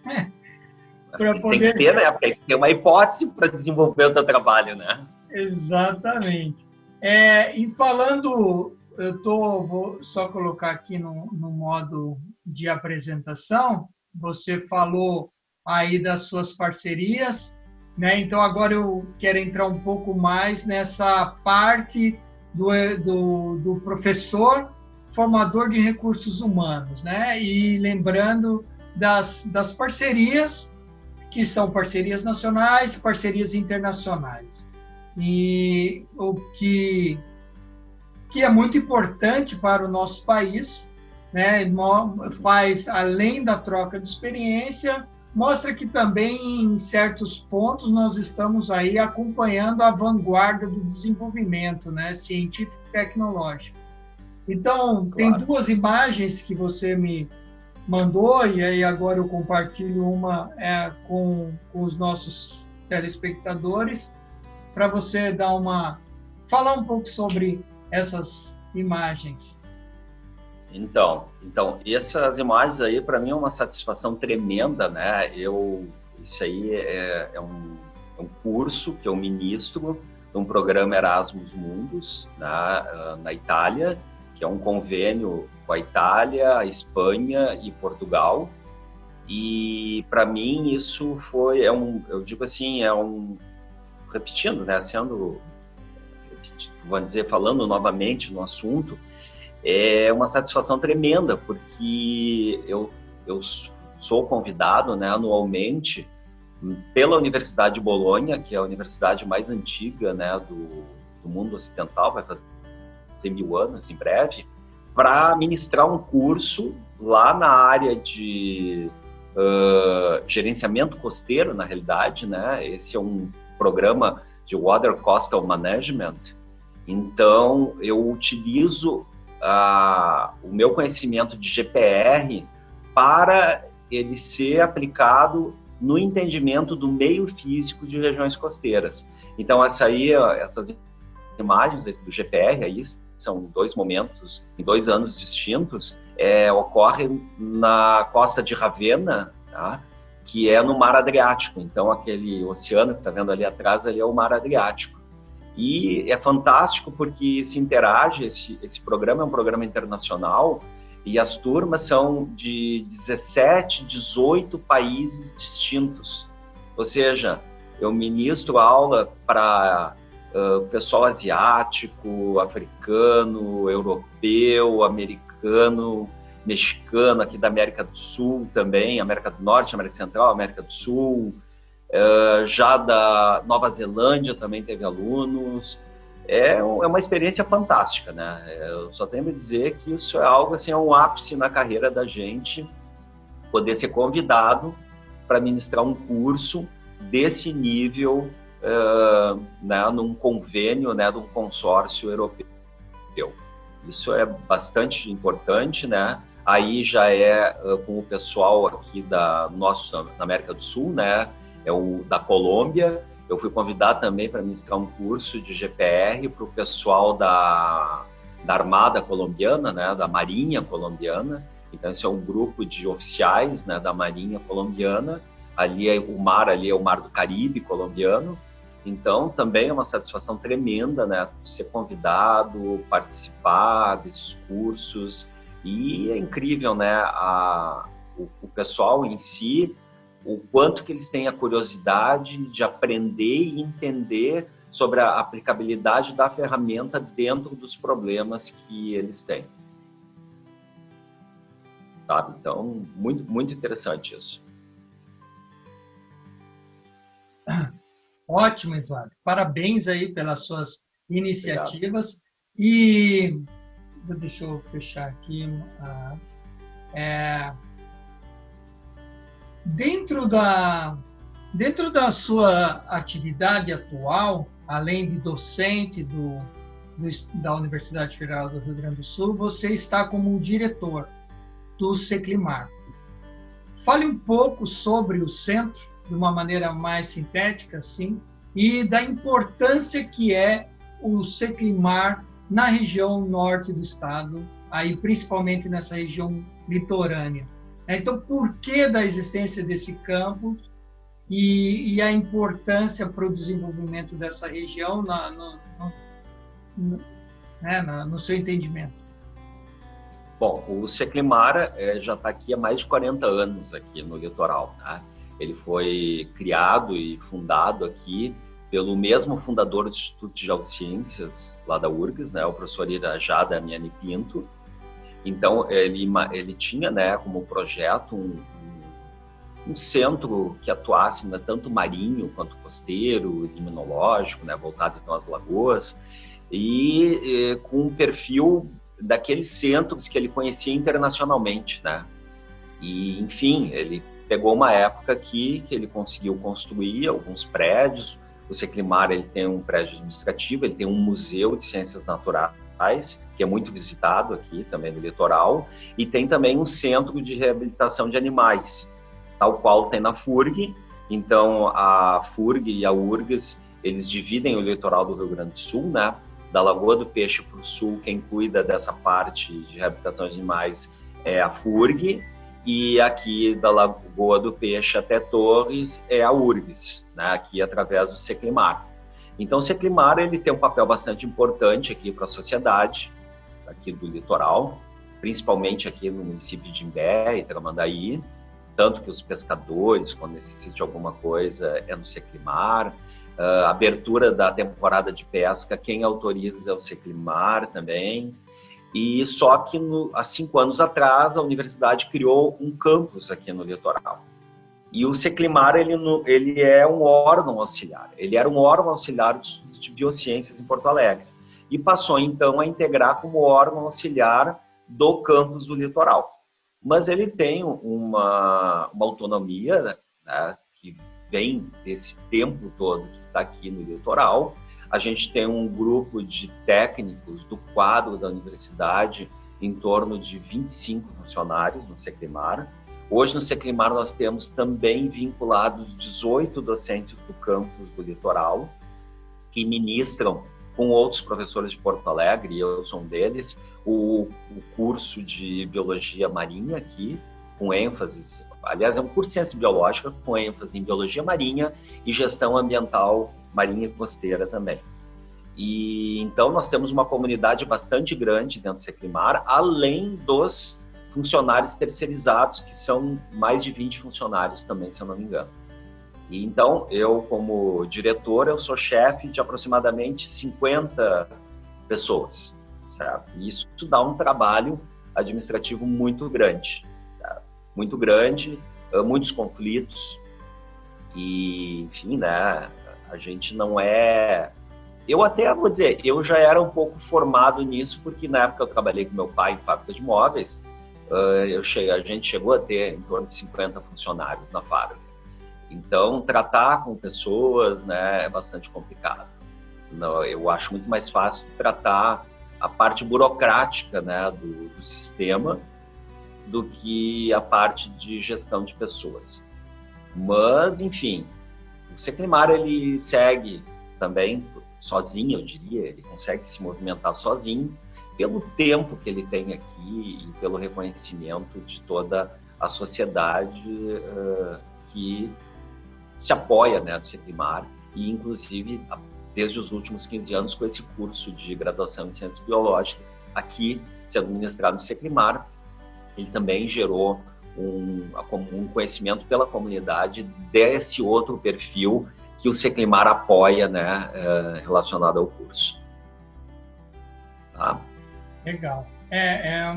Tem que ter, né? Porque tem que ter uma hipótese para desenvolver o teu trabalho, né? Exatamente. E falando... vou só colocar aqui no modo de apresentação. Você falou aí das suas parcerias, né? Então agora eu quero entrar um pouco mais nessa parte do professor formador de recursos humanos, né? E lembrando das parcerias, que são parcerias nacionais, parcerias internacionais. E o que é muito importante para o nosso país, né? Faz, além da troca de experiência, mostra que também, em certos pontos, nós estamos aí acompanhando a vanguarda do desenvolvimento, né? Científico e tecnológico. Então, claro. Tem duas imagens que você me mandou, e aí agora eu compartilho uma com os nossos telespectadores, para você falar um pouco sobre essas imagens. Então, essas imagens aí para mim é uma satisfação tremenda, né? Isso aí é um curso que eu ministro de um programa Erasmus Mundus na Itália, que é um convênio com a Itália, a Espanha e Portugal. E para mim isso eu digo assim, repetindo, né? Vou dizer, falando novamente no assunto, é uma satisfação tremenda, porque eu sou convidado, né, anualmente pela Universidade de Bolonha, que é a universidade mais antiga, né, do mundo ocidental, vai fazer 1000 anos em breve, para ministrar um curso lá na área de gerenciamento costeiro, na realidade, né? Esse é um programa de Water Coastal Management, Então, eu utilizo o meu conhecimento de GPR para ele ser aplicado no entendimento do meio físico de regiões costeiras. Então, essas imagens do GPR aí são 2 momentos, em 2 anos distintos, ocorre na costa de Ravenna, tá? Que é no Mar Adriático. Então, aquele oceano que está vendo ali atrás, ali é o Mar Adriático. E é fantástico porque se interage, esse programa é um programa internacional e as turmas são de 17, 18 países distintos. Ou seja, eu ministro aula para pessoal asiático, africano, europeu, americano, mexicano, aqui da América do Sul também, América do Norte, América Central, América do Sul, já da Nova Zelândia também teve alunos. É uma experiência fantástica, né? Eu só tenho a dizer que isso é algo assim, é um ápice na carreira da gente, poder ser convidado para ministrar um curso desse nível, né, num convênio, né, de um consórcio europeu. Isso é bastante importante, né? Aí já com o pessoal aqui da América do Sul, né? É o da Colômbia. Eu fui convidado também para ministrar um curso de GPR para o pessoal da Armada colombiana, né? Da Marinha colombiana. Então, esse é um grupo de oficiais, né, da Marinha colombiana. Ali é o mar do Caribe colombiano. Então, também é uma satisfação tremenda, né, ser convidado, participar desses cursos. E é incrível, né, o pessoal em si, o quanto que eles têm a curiosidade de aprender e entender sobre a aplicabilidade da ferramenta dentro dos problemas que eles têm. Sabe? Então, muito, muito interessante isso. Ótimo, Eduardo. Parabéns aí pelas suas iniciativas. Obrigado. E deixa eu fechar aqui. Dentro da sua atividade atual, além de docente da Universidade Federal do Rio Grande do Sul, você está como diretor do Seclimar. Fale um pouco sobre o centro, de uma maneira mais sintética, assim, e da importância que é o Seclimar na região norte do estado, aí principalmente nessa região litorânea. Então, por que da existência desse campus e a importância para o desenvolvimento dessa região no seu entendimento? Bom, o Seclimar já está aqui há mais de 40 anos aqui no litoral, tá? Ele foi criado e fundado aqui pelo mesmo fundador do Instituto de Geociências, lá da URGS, né, o professor Irajá Damiani Pinto. Então, ele tinha, né, como projeto um centro que atuasse, né, tanto marinho quanto costeiro, liminológico, né, voltado então às lagoas, e com um perfil daqueles centros que ele conhecia internacionalmente, né? E, enfim, ele pegou uma época aqui que ele conseguiu construir alguns prédios. O Seclimar, ele tem um prédio administrativo, ele tem um museu de ciências naturais, que é muito visitado aqui também no litoral, e tem também um centro de reabilitação de animais, tal qual tem na FURG. Então, a FURG e a URGS, eles dividem o litoral do Rio Grande do Sul, né? Da Lagoa do Peixe para o sul, quem cuida dessa parte de reabilitação de animais é a FURG, e aqui da Lagoa do Peixe até Torres é a URGS, né? Aqui através do Seclimar. Então, o Seclimar, ele tem um papel bastante importante aqui para a sociedade, aqui do litoral, principalmente aqui no município de Imbé e Tramandaí, tanto que os pescadores, quando necessitam de alguma coisa, é no Seclimar. A abertura da temporada de pesca, quem autoriza é o Seclimar também. E só que há 5 anos atrás, a universidade criou um campus aqui no litoral. E o Seclimar, ele é um órgão auxiliar. Ele era um órgão auxiliar de biociências em Porto Alegre. E passou, então, a integrar como órgão auxiliar do campus do litoral. Mas ele tem uma autonomia, né, que vem desse tempo todo que está aqui no litoral. a gente tem um grupo de técnicos do quadro da universidade, em torno de 25 funcionários no Seclimar. Hoje no Seclimar nós temos também vinculados 18 docentes do campus do Litoral, que ministram com outros professores de Porto Alegre, e eu sou um deles, o curso de Biologia Marinha aqui, com ênfase, aliás, é um curso de Ciência Biológica com ênfase em Biologia Marinha e Gestão Ambiental Marinha e Costeira também. E então nós temos uma comunidade bastante grande dentro do Seclimar, além dos funcionários terceirizados, que são mais de 20 funcionários também, se eu não me engano. E então, eu como diretor, eu sou chefe de aproximadamente 50 pessoas, certo? E isso dá um trabalho administrativo muito grande, certo? Muito grande, muitos conflitos, e, enfim, né, a gente não é... Eu até vou dizer, eu já era um pouco formado nisso, porque na época eu trabalhei com meu pai em fábrica de móveis, a gente chegou a ter em torno de 50 funcionários na fábrica. Então, tratar com pessoas, né, é bastante complicado. Não, eu acho muito mais fácil tratar a parte burocrática, né, do sistema do que a parte de gestão de pessoas. Mas, enfim, o Seclimar, ele segue também sozinho, eu diria, ele consegue se movimentar sozinho pelo tempo que ele tem aqui e pelo reconhecimento de toda a sociedade que se apoia, né, do Seclimar, e inclusive desde os últimos 15 anos com esse curso de graduação em Ciências Biológicas aqui sendo ministrado no Seclimar, ele também gerou um conhecimento pela comunidade desse outro perfil que o Seclimar apoia, né, relacionado ao curso. Tá? Legal. É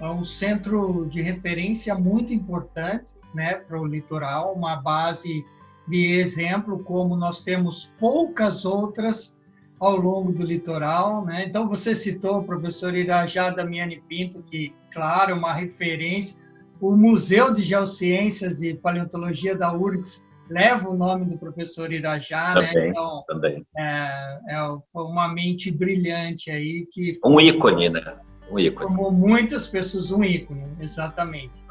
um centro de referência muito importante, né, para o litoral, uma base de exemplo, como nós temos poucas outras ao longo do litoral, né? Então, você citou o professor Irajá Damiani Pinto, que, claro, é uma referência. O Museu de Geociências de Paleontologia da URGS leva o nome do professor Irajá, também, né? Então, também. É uma mente brilhante aí que... Um ícone, né? Um ícone. Como muitas pessoas, um ícone, exatamente.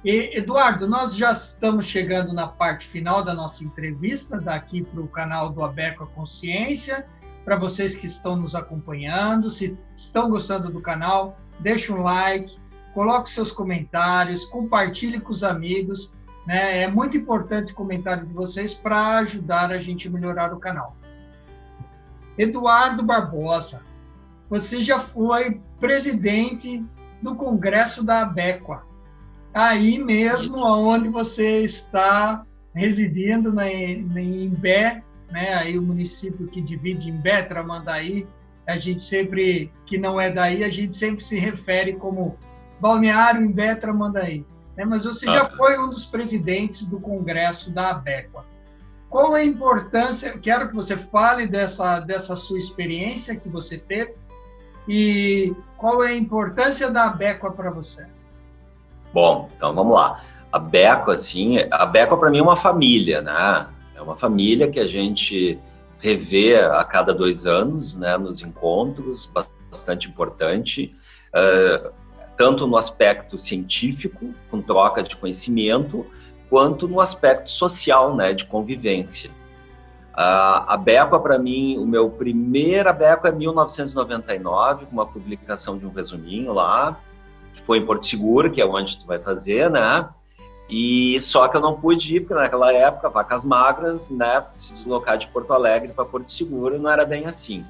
E, Eduardo, nós já estamos chegando na parte final da nossa entrevista, daqui para o canal do Abeco a Consciência. Para vocês que estão nos acompanhando, se estão gostando do canal, deixe um like, coloque seus comentários, compartilhe com os amigos, né? É muito importante o comentário de vocês para ajudar a gente a melhorar o canal. Eduardo Barbosa, você já foi presidente do Congresso da Abecoa, aí mesmo onde você está residindo, em Imbé, né? Aí o município que divide Imbé, Tramandaí, a gente sempre, que não é daí, a gente sempre se refere como Balneário Imbé, Tramandaí. Né? Mas você já foi um dos presidentes do Congresso da Abecoa. Qual é a importância, quero que você fale dessa sua experiência que você teve, e qual é a importância da Abecoa para você? Bom, então vamos lá. A Abecoa, assim, a Abecoa para mim é uma família, né? É uma família que a gente revê a cada 2 anos, né, nos encontros, bastante importante, tanto no aspecto científico, com troca de conhecimento, quanto no aspecto social, né, de convivência. A Abecoa, para mim, o meu primeiro Abecoa é 1999, com uma publicação de um resuminho lá, que foi em Porto Seguro, que é onde tu vai fazer, né? E só que eu não pude ir, porque naquela época, vacas magras, né, se deslocar de Porto Alegre para Porto Seguro não era bem assim.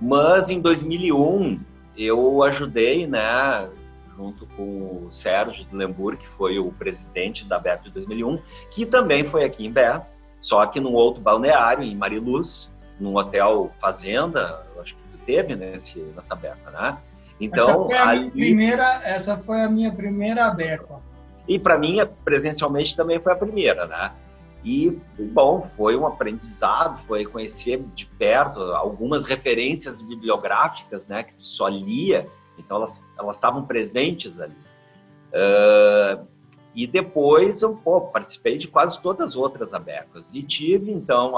Mas em 2001, eu ajudei, né, junto com o Sérgio de Lemburg, que foi o presidente da Abecoa de 2001, que também foi aqui em Bé, só que num outro balneário, em Mariluz, num hotel fazenda, eu acho que teve nessa Abecoa, né? Então, essa foi a minha primeira Abecoa. E para mim, presencialmente, também foi a primeira, né? E, bom, foi um aprendizado, foi conhecer de perto algumas referências bibliográficas, né, que tu só lia, então elas estavam presentes ali. E depois eu participei de quase todas as outras ABECOS e tive, então,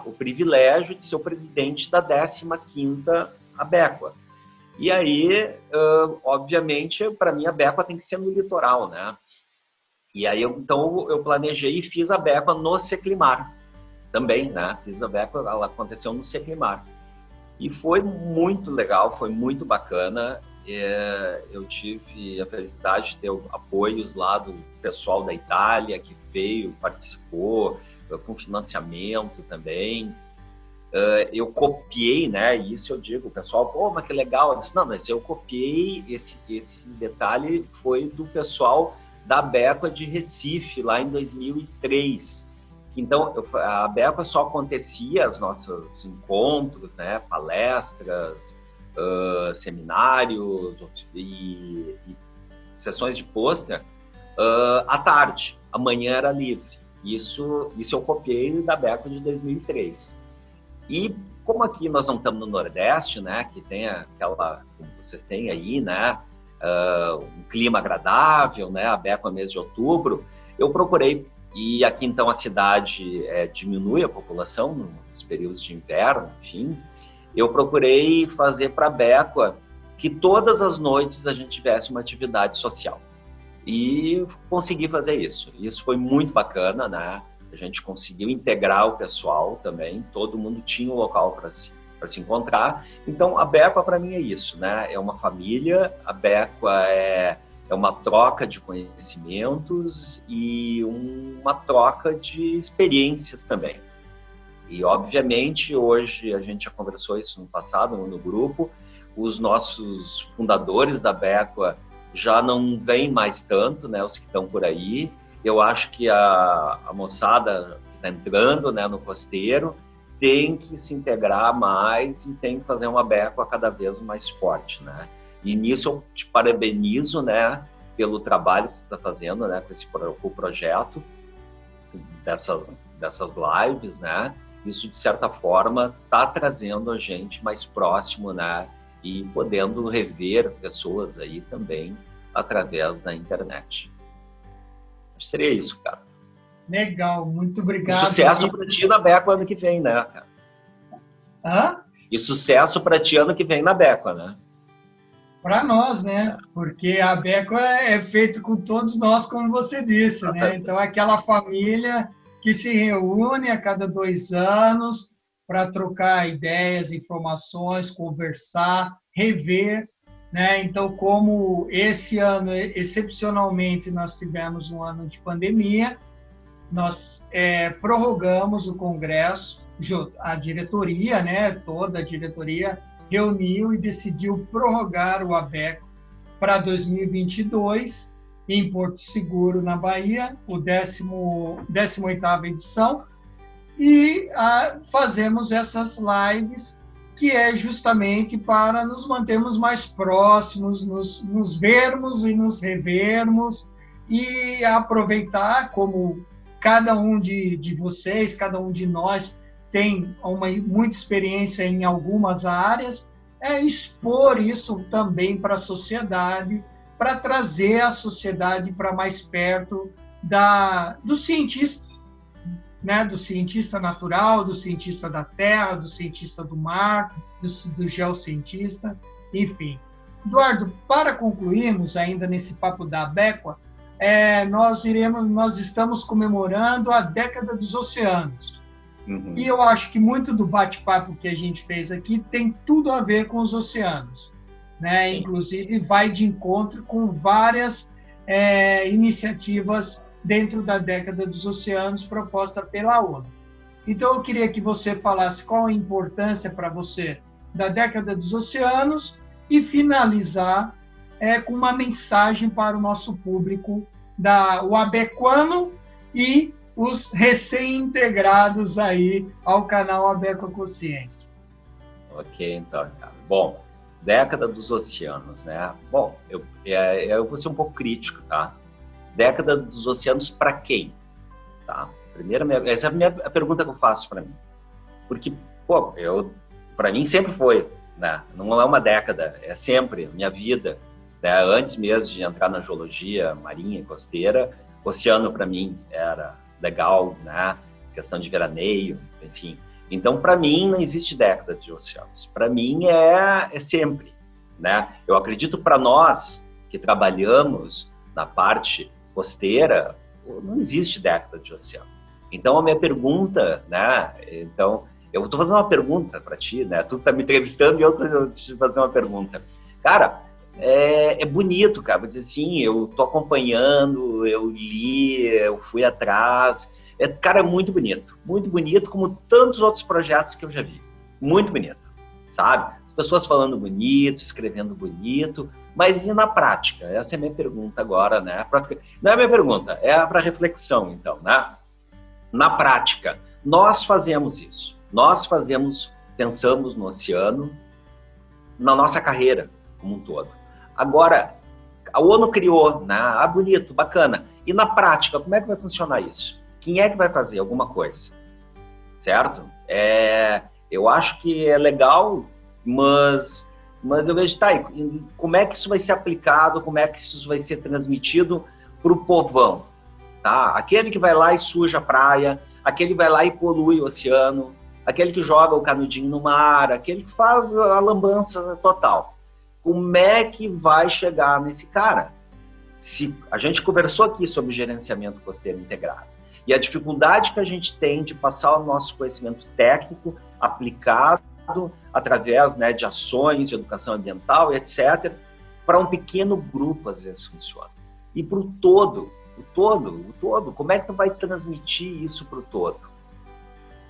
o privilégio de ser o presidente da 15ª ABECOA. E aí, obviamente, para mim, a ABECOA tem que ser no litoral, né? E aí, então, eu planejei e fiz a ABECOA no Seclimar também, né? Fiz a ABECOA, ela aconteceu no Seclimar. E foi muito legal, foi muito bacana. Eu tive a felicidade de ter apoios lá do pessoal da Itália, que veio, participou, com financiamento também. Eu copiei, né? Isso eu digo, o pessoal, pô, mas que legal. Eu disse, não, mas eu copiei, esse detalhe foi do pessoal da ABECOA de Recife, lá em 2003. Então, a ABECOA só acontecia, os nossos encontros, né? Palestras, seminários e sessões de pôster à tarde. Amanhã era livre. Isso eu copiei da ABECOA de 2003. E como aqui nós não estamos no Nordeste, né, que tem aquela, como vocês têm aí, né, um clima agradável, né, a ABECOA mês de outubro, eu procurei, e aqui então a cidade diminui a população nos períodos de inverno, enfim, eu procurei fazer para a ABECOA que todas as noites a gente tivesse uma atividade social. E consegui fazer isso. Isso foi muito bacana, né? A gente conseguiu integrar o pessoal também, todo mundo tinha um local para se encontrar. Então, a ABECOA para mim é isso, né? É uma família, a ABECOA é uma troca de conhecimentos e uma troca de experiências também. E, obviamente, hoje, a gente já conversou isso no passado, no grupo, os nossos fundadores da ABECOA já não vêm mais tanto, né, os que estão por aí. Eu acho que a moçada que está entrando, né, no costeiro tem que se integrar mais e tem que fazer uma ABECOA cada vez mais forte, né? E nisso eu te parabenizo, né, pelo trabalho que você está fazendo, né, com o projeto dessas lives, né? Isso, de certa forma, está trazendo a gente mais próximo, né? E podendo rever pessoas aí também através da internet. Seria isso, cara. Legal, muito obrigado. E sucesso para ti na ABECOA ano que vem, né, cara? Hã? E sucesso para ti ano que vem na ABECOA, né? Para nós, né? Porque a ABECOA é feita com todos nós, como você disse, né? Então, aquela família que se reúne a cada 2 anos para trocar ideias, informações, conversar, rever, né? Então, como esse ano, excepcionalmente, nós tivemos um ano de pandemia, nós prorrogamos o Congresso, a diretoria, né? Toda a diretoria reuniu e decidiu prorrogar o ABECOA para 2022, em Porto Seguro, na Bahia, o 18ª edição, e fazemos essas lives, que é justamente para nos mantermos mais próximos, nos vermos e nos revermos, e aproveitar, como cada um de vocês, cada um de nós tem muita experiência em algumas áreas, expor isso também para a sociedade, para trazer a sociedade para mais perto do cientista, né? Do cientista natural, do cientista da terra, do cientista do mar, do geocientista, enfim. Eduardo, para concluirmos ainda nesse papo da ABECOA, nós estamos comemorando a década dos oceanos. Uhum. E eu acho que muito do bate-papo que a gente fez aqui tem tudo a ver com os oceanos, né? Inclusive vai de encontro com várias iniciativas dentro da década dos oceanos proposta pela ONU. Então eu queria que você falasse qual a importância para você da década dos oceanos e finalizar com uma mensagem para o nosso público, o abequano e os recém-integrados aí ao canal ABECOA Consciência. Ok, então, cara. Bom, década dos oceanos, né? Bom, eu vou ser um pouco crítico, tá? Década dos oceanos para quem? Tá? Essa é a pergunta que eu faço para mim. Porque, pô, para mim sempre foi, né? Não é uma década, é sempre minha vida. Né? Antes mesmo de entrar na geologia marinha e costeira, oceano para mim era legal, né? Questão de veraneio, enfim. Então, para mim, não existe década de oceanos. Para mim, é sempre, né? Eu acredito para nós que trabalhamos na parte costeira, não existe década de oceano. Então, a minha pergunta, né? Então, eu estou fazendo uma pergunta para ti, né? Tu está me entrevistando e eu estou te fazendo uma pergunta. Cara, é bonito, cara. Vou dizer assim, eu estou acompanhando, eu li, eu fui atrás. Cara, é muito bonito, como tantos outros projetos que eu já vi. Muito bonito, sabe? As pessoas falando bonito, escrevendo bonito, mas e na prática? Essa é a minha pergunta agora, né? Não é a minha pergunta, é para reflexão, então, né? Na prática, nós fazemos isso. Nós pensamos no oceano, na nossa carreira como um todo. Agora, a ONU criou, né? Ah, bonito, bacana. E na prática, como é que vai funcionar isso? Quem é que vai fazer alguma coisa? Certo? Eu acho que é legal, mas eu vejo, tá, como é que isso vai ser aplicado, como é que isso vai ser transmitido para o povão? Tá? Aquele que vai lá e suja a praia, aquele que vai lá e polui o oceano, aquele que joga o canudinho no mar, aquele que faz a lambança total. Como é que vai chegar nesse cara? Se a gente conversou aqui sobre gerenciamento costeiro integrado, e a dificuldade que a gente tem de passar o nosso conhecimento técnico aplicado através, né, de ações de educação ambiental, etc., para um pequeno grupo, às vezes, funciona. E para o todo, como é que tu vai transmitir isso para o todo?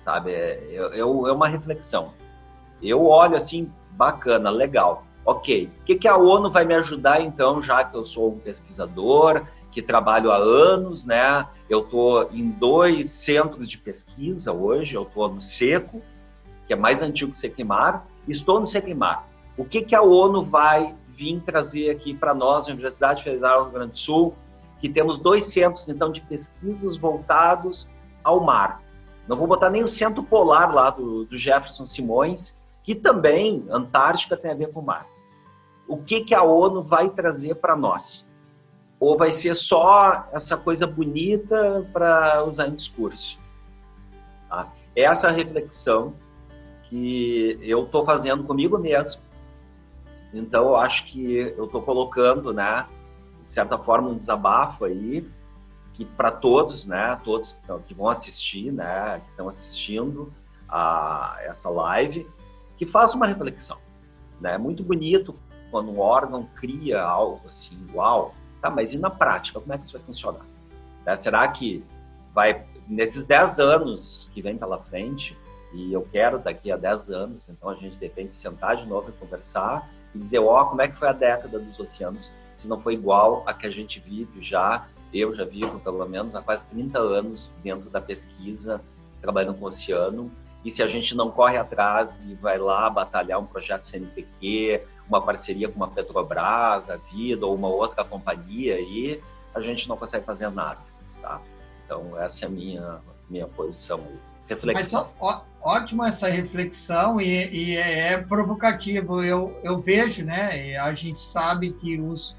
Sabe, é uma reflexão. Eu olho assim, bacana, legal. Ok, o que a ONU vai me ajudar, então, já que eu sou um pesquisador, que trabalho há anos, né? Eu estou em 2 centros de pesquisa hoje, eu estou no SECO, que é mais antigo que o Secimar, e estou no Secimar. O que a ONU vai vir trazer aqui para nós, na Universidade Federal do Rio Grande do Sul, que temos 2 centros, então, de pesquisas voltados ao mar. Não vou botar nem o centro polar lá do Jefferson Simões, que também, Antártica, tem a ver com o mar. O que a ONU vai trazer para nós? Ou vai ser só essa coisa bonita para usar em discurso? Tá? Essa é a reflexão que eu estou fazendo comigo mesmo. Então, eu acho que eu estou colocando, né, de certa forma, um desabafo aí, que para todos, né, todos que vão assistir, né, que estão assistindo a essa live, que façam uma reflexão. Né? É muito bonito quando um órgão cria algo assim, uau, tá, mas e na prática, como é que isso vai funcionar? Né? Será que vai, nesses 10 anos que vem pela frente, e eu quero daqui a 10 anos, então a gente de repente sentar de novo e conversar e dizer, como é que foi a década dos oceanos, se não foi igual a que a gente vive já, eu já vivo pelo menos há quase 30 anos dentro da pesquisa, trabalhando com o oceano, e se a gente não corre atrás e vai lá batalhar um projeto CNPq, uma parceria com uma Petrobras, a Vida ou uma outra companhia, aí a gente não consegue fazer nada, tá? Então, essa é a minha posição, reflexão. Mas ótima essa reflexão e é provocativo. Eu vejo, né? A gente sabe que os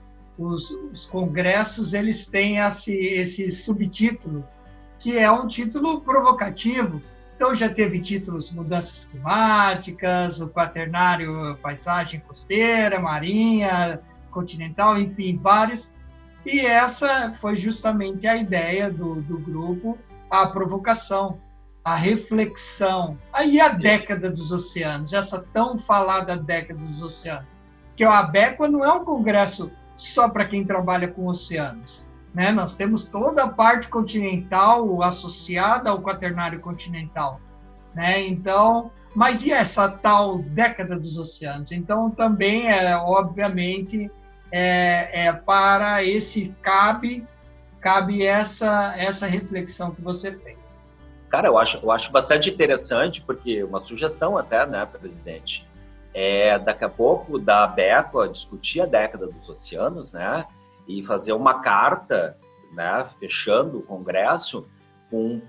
congressos eles têm esse subtítulo, que é um título provocativo. Então, já teve títulos Mudanças Climáticas, o Quaternário Paisagem Costeira, Marinha, Continental, enfim, vários. E essa foi justamente a ideia do grupo, a provocação, a reflexão. Aí a década dos oceanos, essa tão falada década dos oceanos. Que a ABECOA não é um congresso só para quem trabalha com oceanos. Né? Nós temos toda a parte continental associada ao Quaternário Continental. Né? Então, mas e essa tal década dos oceanos? Então, também, obviamente, para esse cabe essa reflexão que você fez. Cara, eu acho bastante interessante, porque uma sugestão até, né, presidente, daqui a pouco da ABECOA discutir a década dos oceanos, né, e fazer uma carta, né, fechando o Congresso com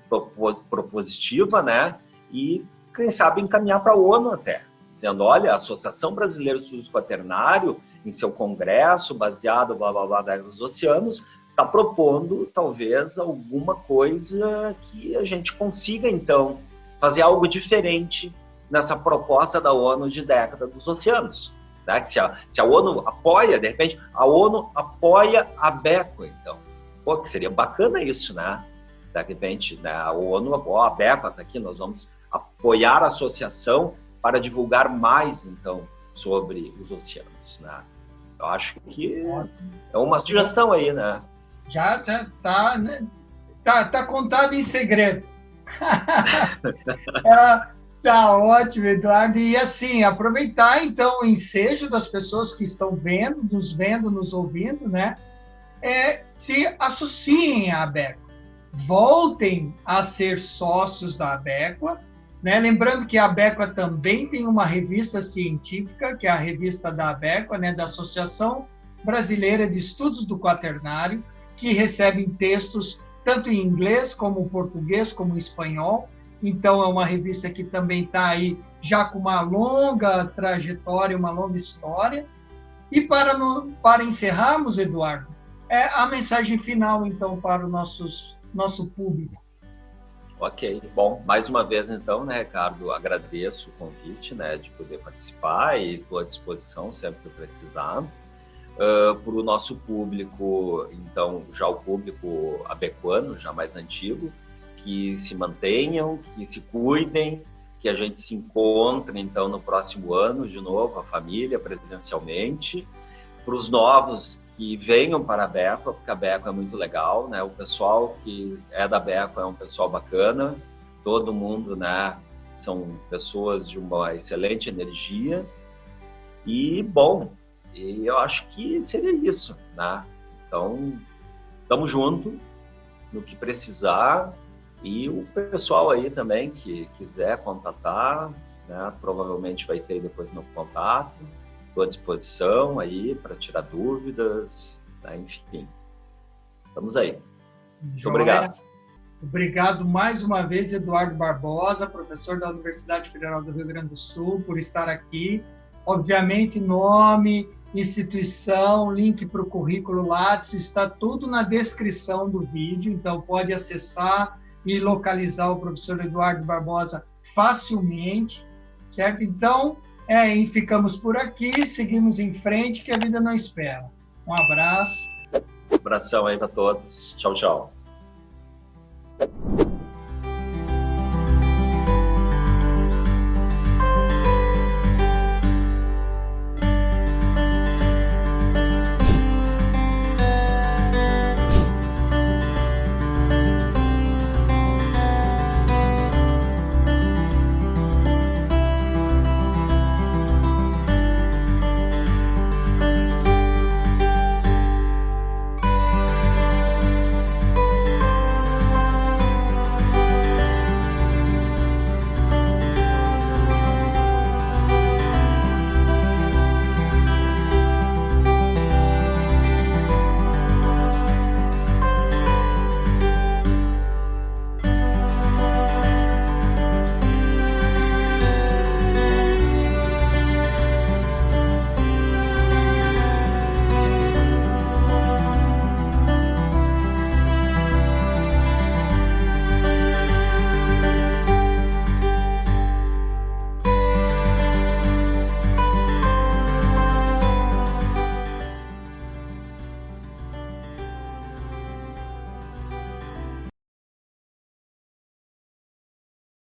propositiva, né, e, quem sabe, encaminhar para a ONU até, dizendo, olha, a Associação Brasileira de Estudos Quaternário, em seu congresso, baseado, blá, blá, blá, dos oceanos, está propondo, talvez, alguma coisa que a gente consiga, então, fazer algo diferente nessa proposta da ONU de década dos oceanos. Né? Que se a ONU apoia, de repente, a ONU apoia a BECO, então. Pô, que seria bacana isso, né? De repente, né, a ONU, a BECO está aqui, nós vamos apoiar a associação para divulgar mais, então, sobre os oceanos, né? Eu acho que é uma sugestão aí, né? Já tá, né? Tá contado em segredo. Tá ótimo, Eduardo. E assim, aproveitar então o ensejo das pessoas que estão vendo, nos ouvindo, né? Se associem à ABECO. Voltem a ser sócios da ABECO, né? Lembrando que a ABECO também tem uma revista científica, que é a revista da ABECO, né? Da Associação Brasileira de Estudos do Quaternário, que recebem textos tanto em inglês, como em português, como em espanhol. Então, é uma revista que também está aí já com uma longa trajetória, uma longa história. E para encerrarmos, Eduardo, a mensagem final, então, para o nosso público. Ok, bom, mais uma vez, então, né, Ricardo, agradeço o convite, né, de poder participar e estou à disposição sempre que precisar. Para o nosso público, então, já o público abecoano, já mais antigo, que se mantenham, que se cuidem, que a gente se encontre, então, no próximo ano, de novo, a família, presencialmente. Para os novos, que venham para a BECO, porque a BECO é muito legal, né? O pessoal que é da BECO é um pessoal bacana, todo mundo, né? São pessoas de uma excelente energia. E, bom, e eu acho que seria isso, né? Então, estamos juntos no que precisar. E o pessoal aí também que quiser contatar, né, provavelmente vai ter depois meu contato. Estou à disposição aí para tirar dúvidas, né, enfim. Estamos aí. Muito obrigado. Obrigado mais uma vez, Eduardo Barbosa, professor da Universidade Federal do Rio Grande do Sul, por estar aqui. Obviamente, nome, instituição, link para o currículo Lattes, está tudo na descrição do vídeo, então pode acessar e localizar o professor Eduardo Barbosa facilmente, certo? Então, ficamos por aqui, seguimos em frente, que a vida não espera. Um abraço. Um abração aí para todos. Tchau, tchau.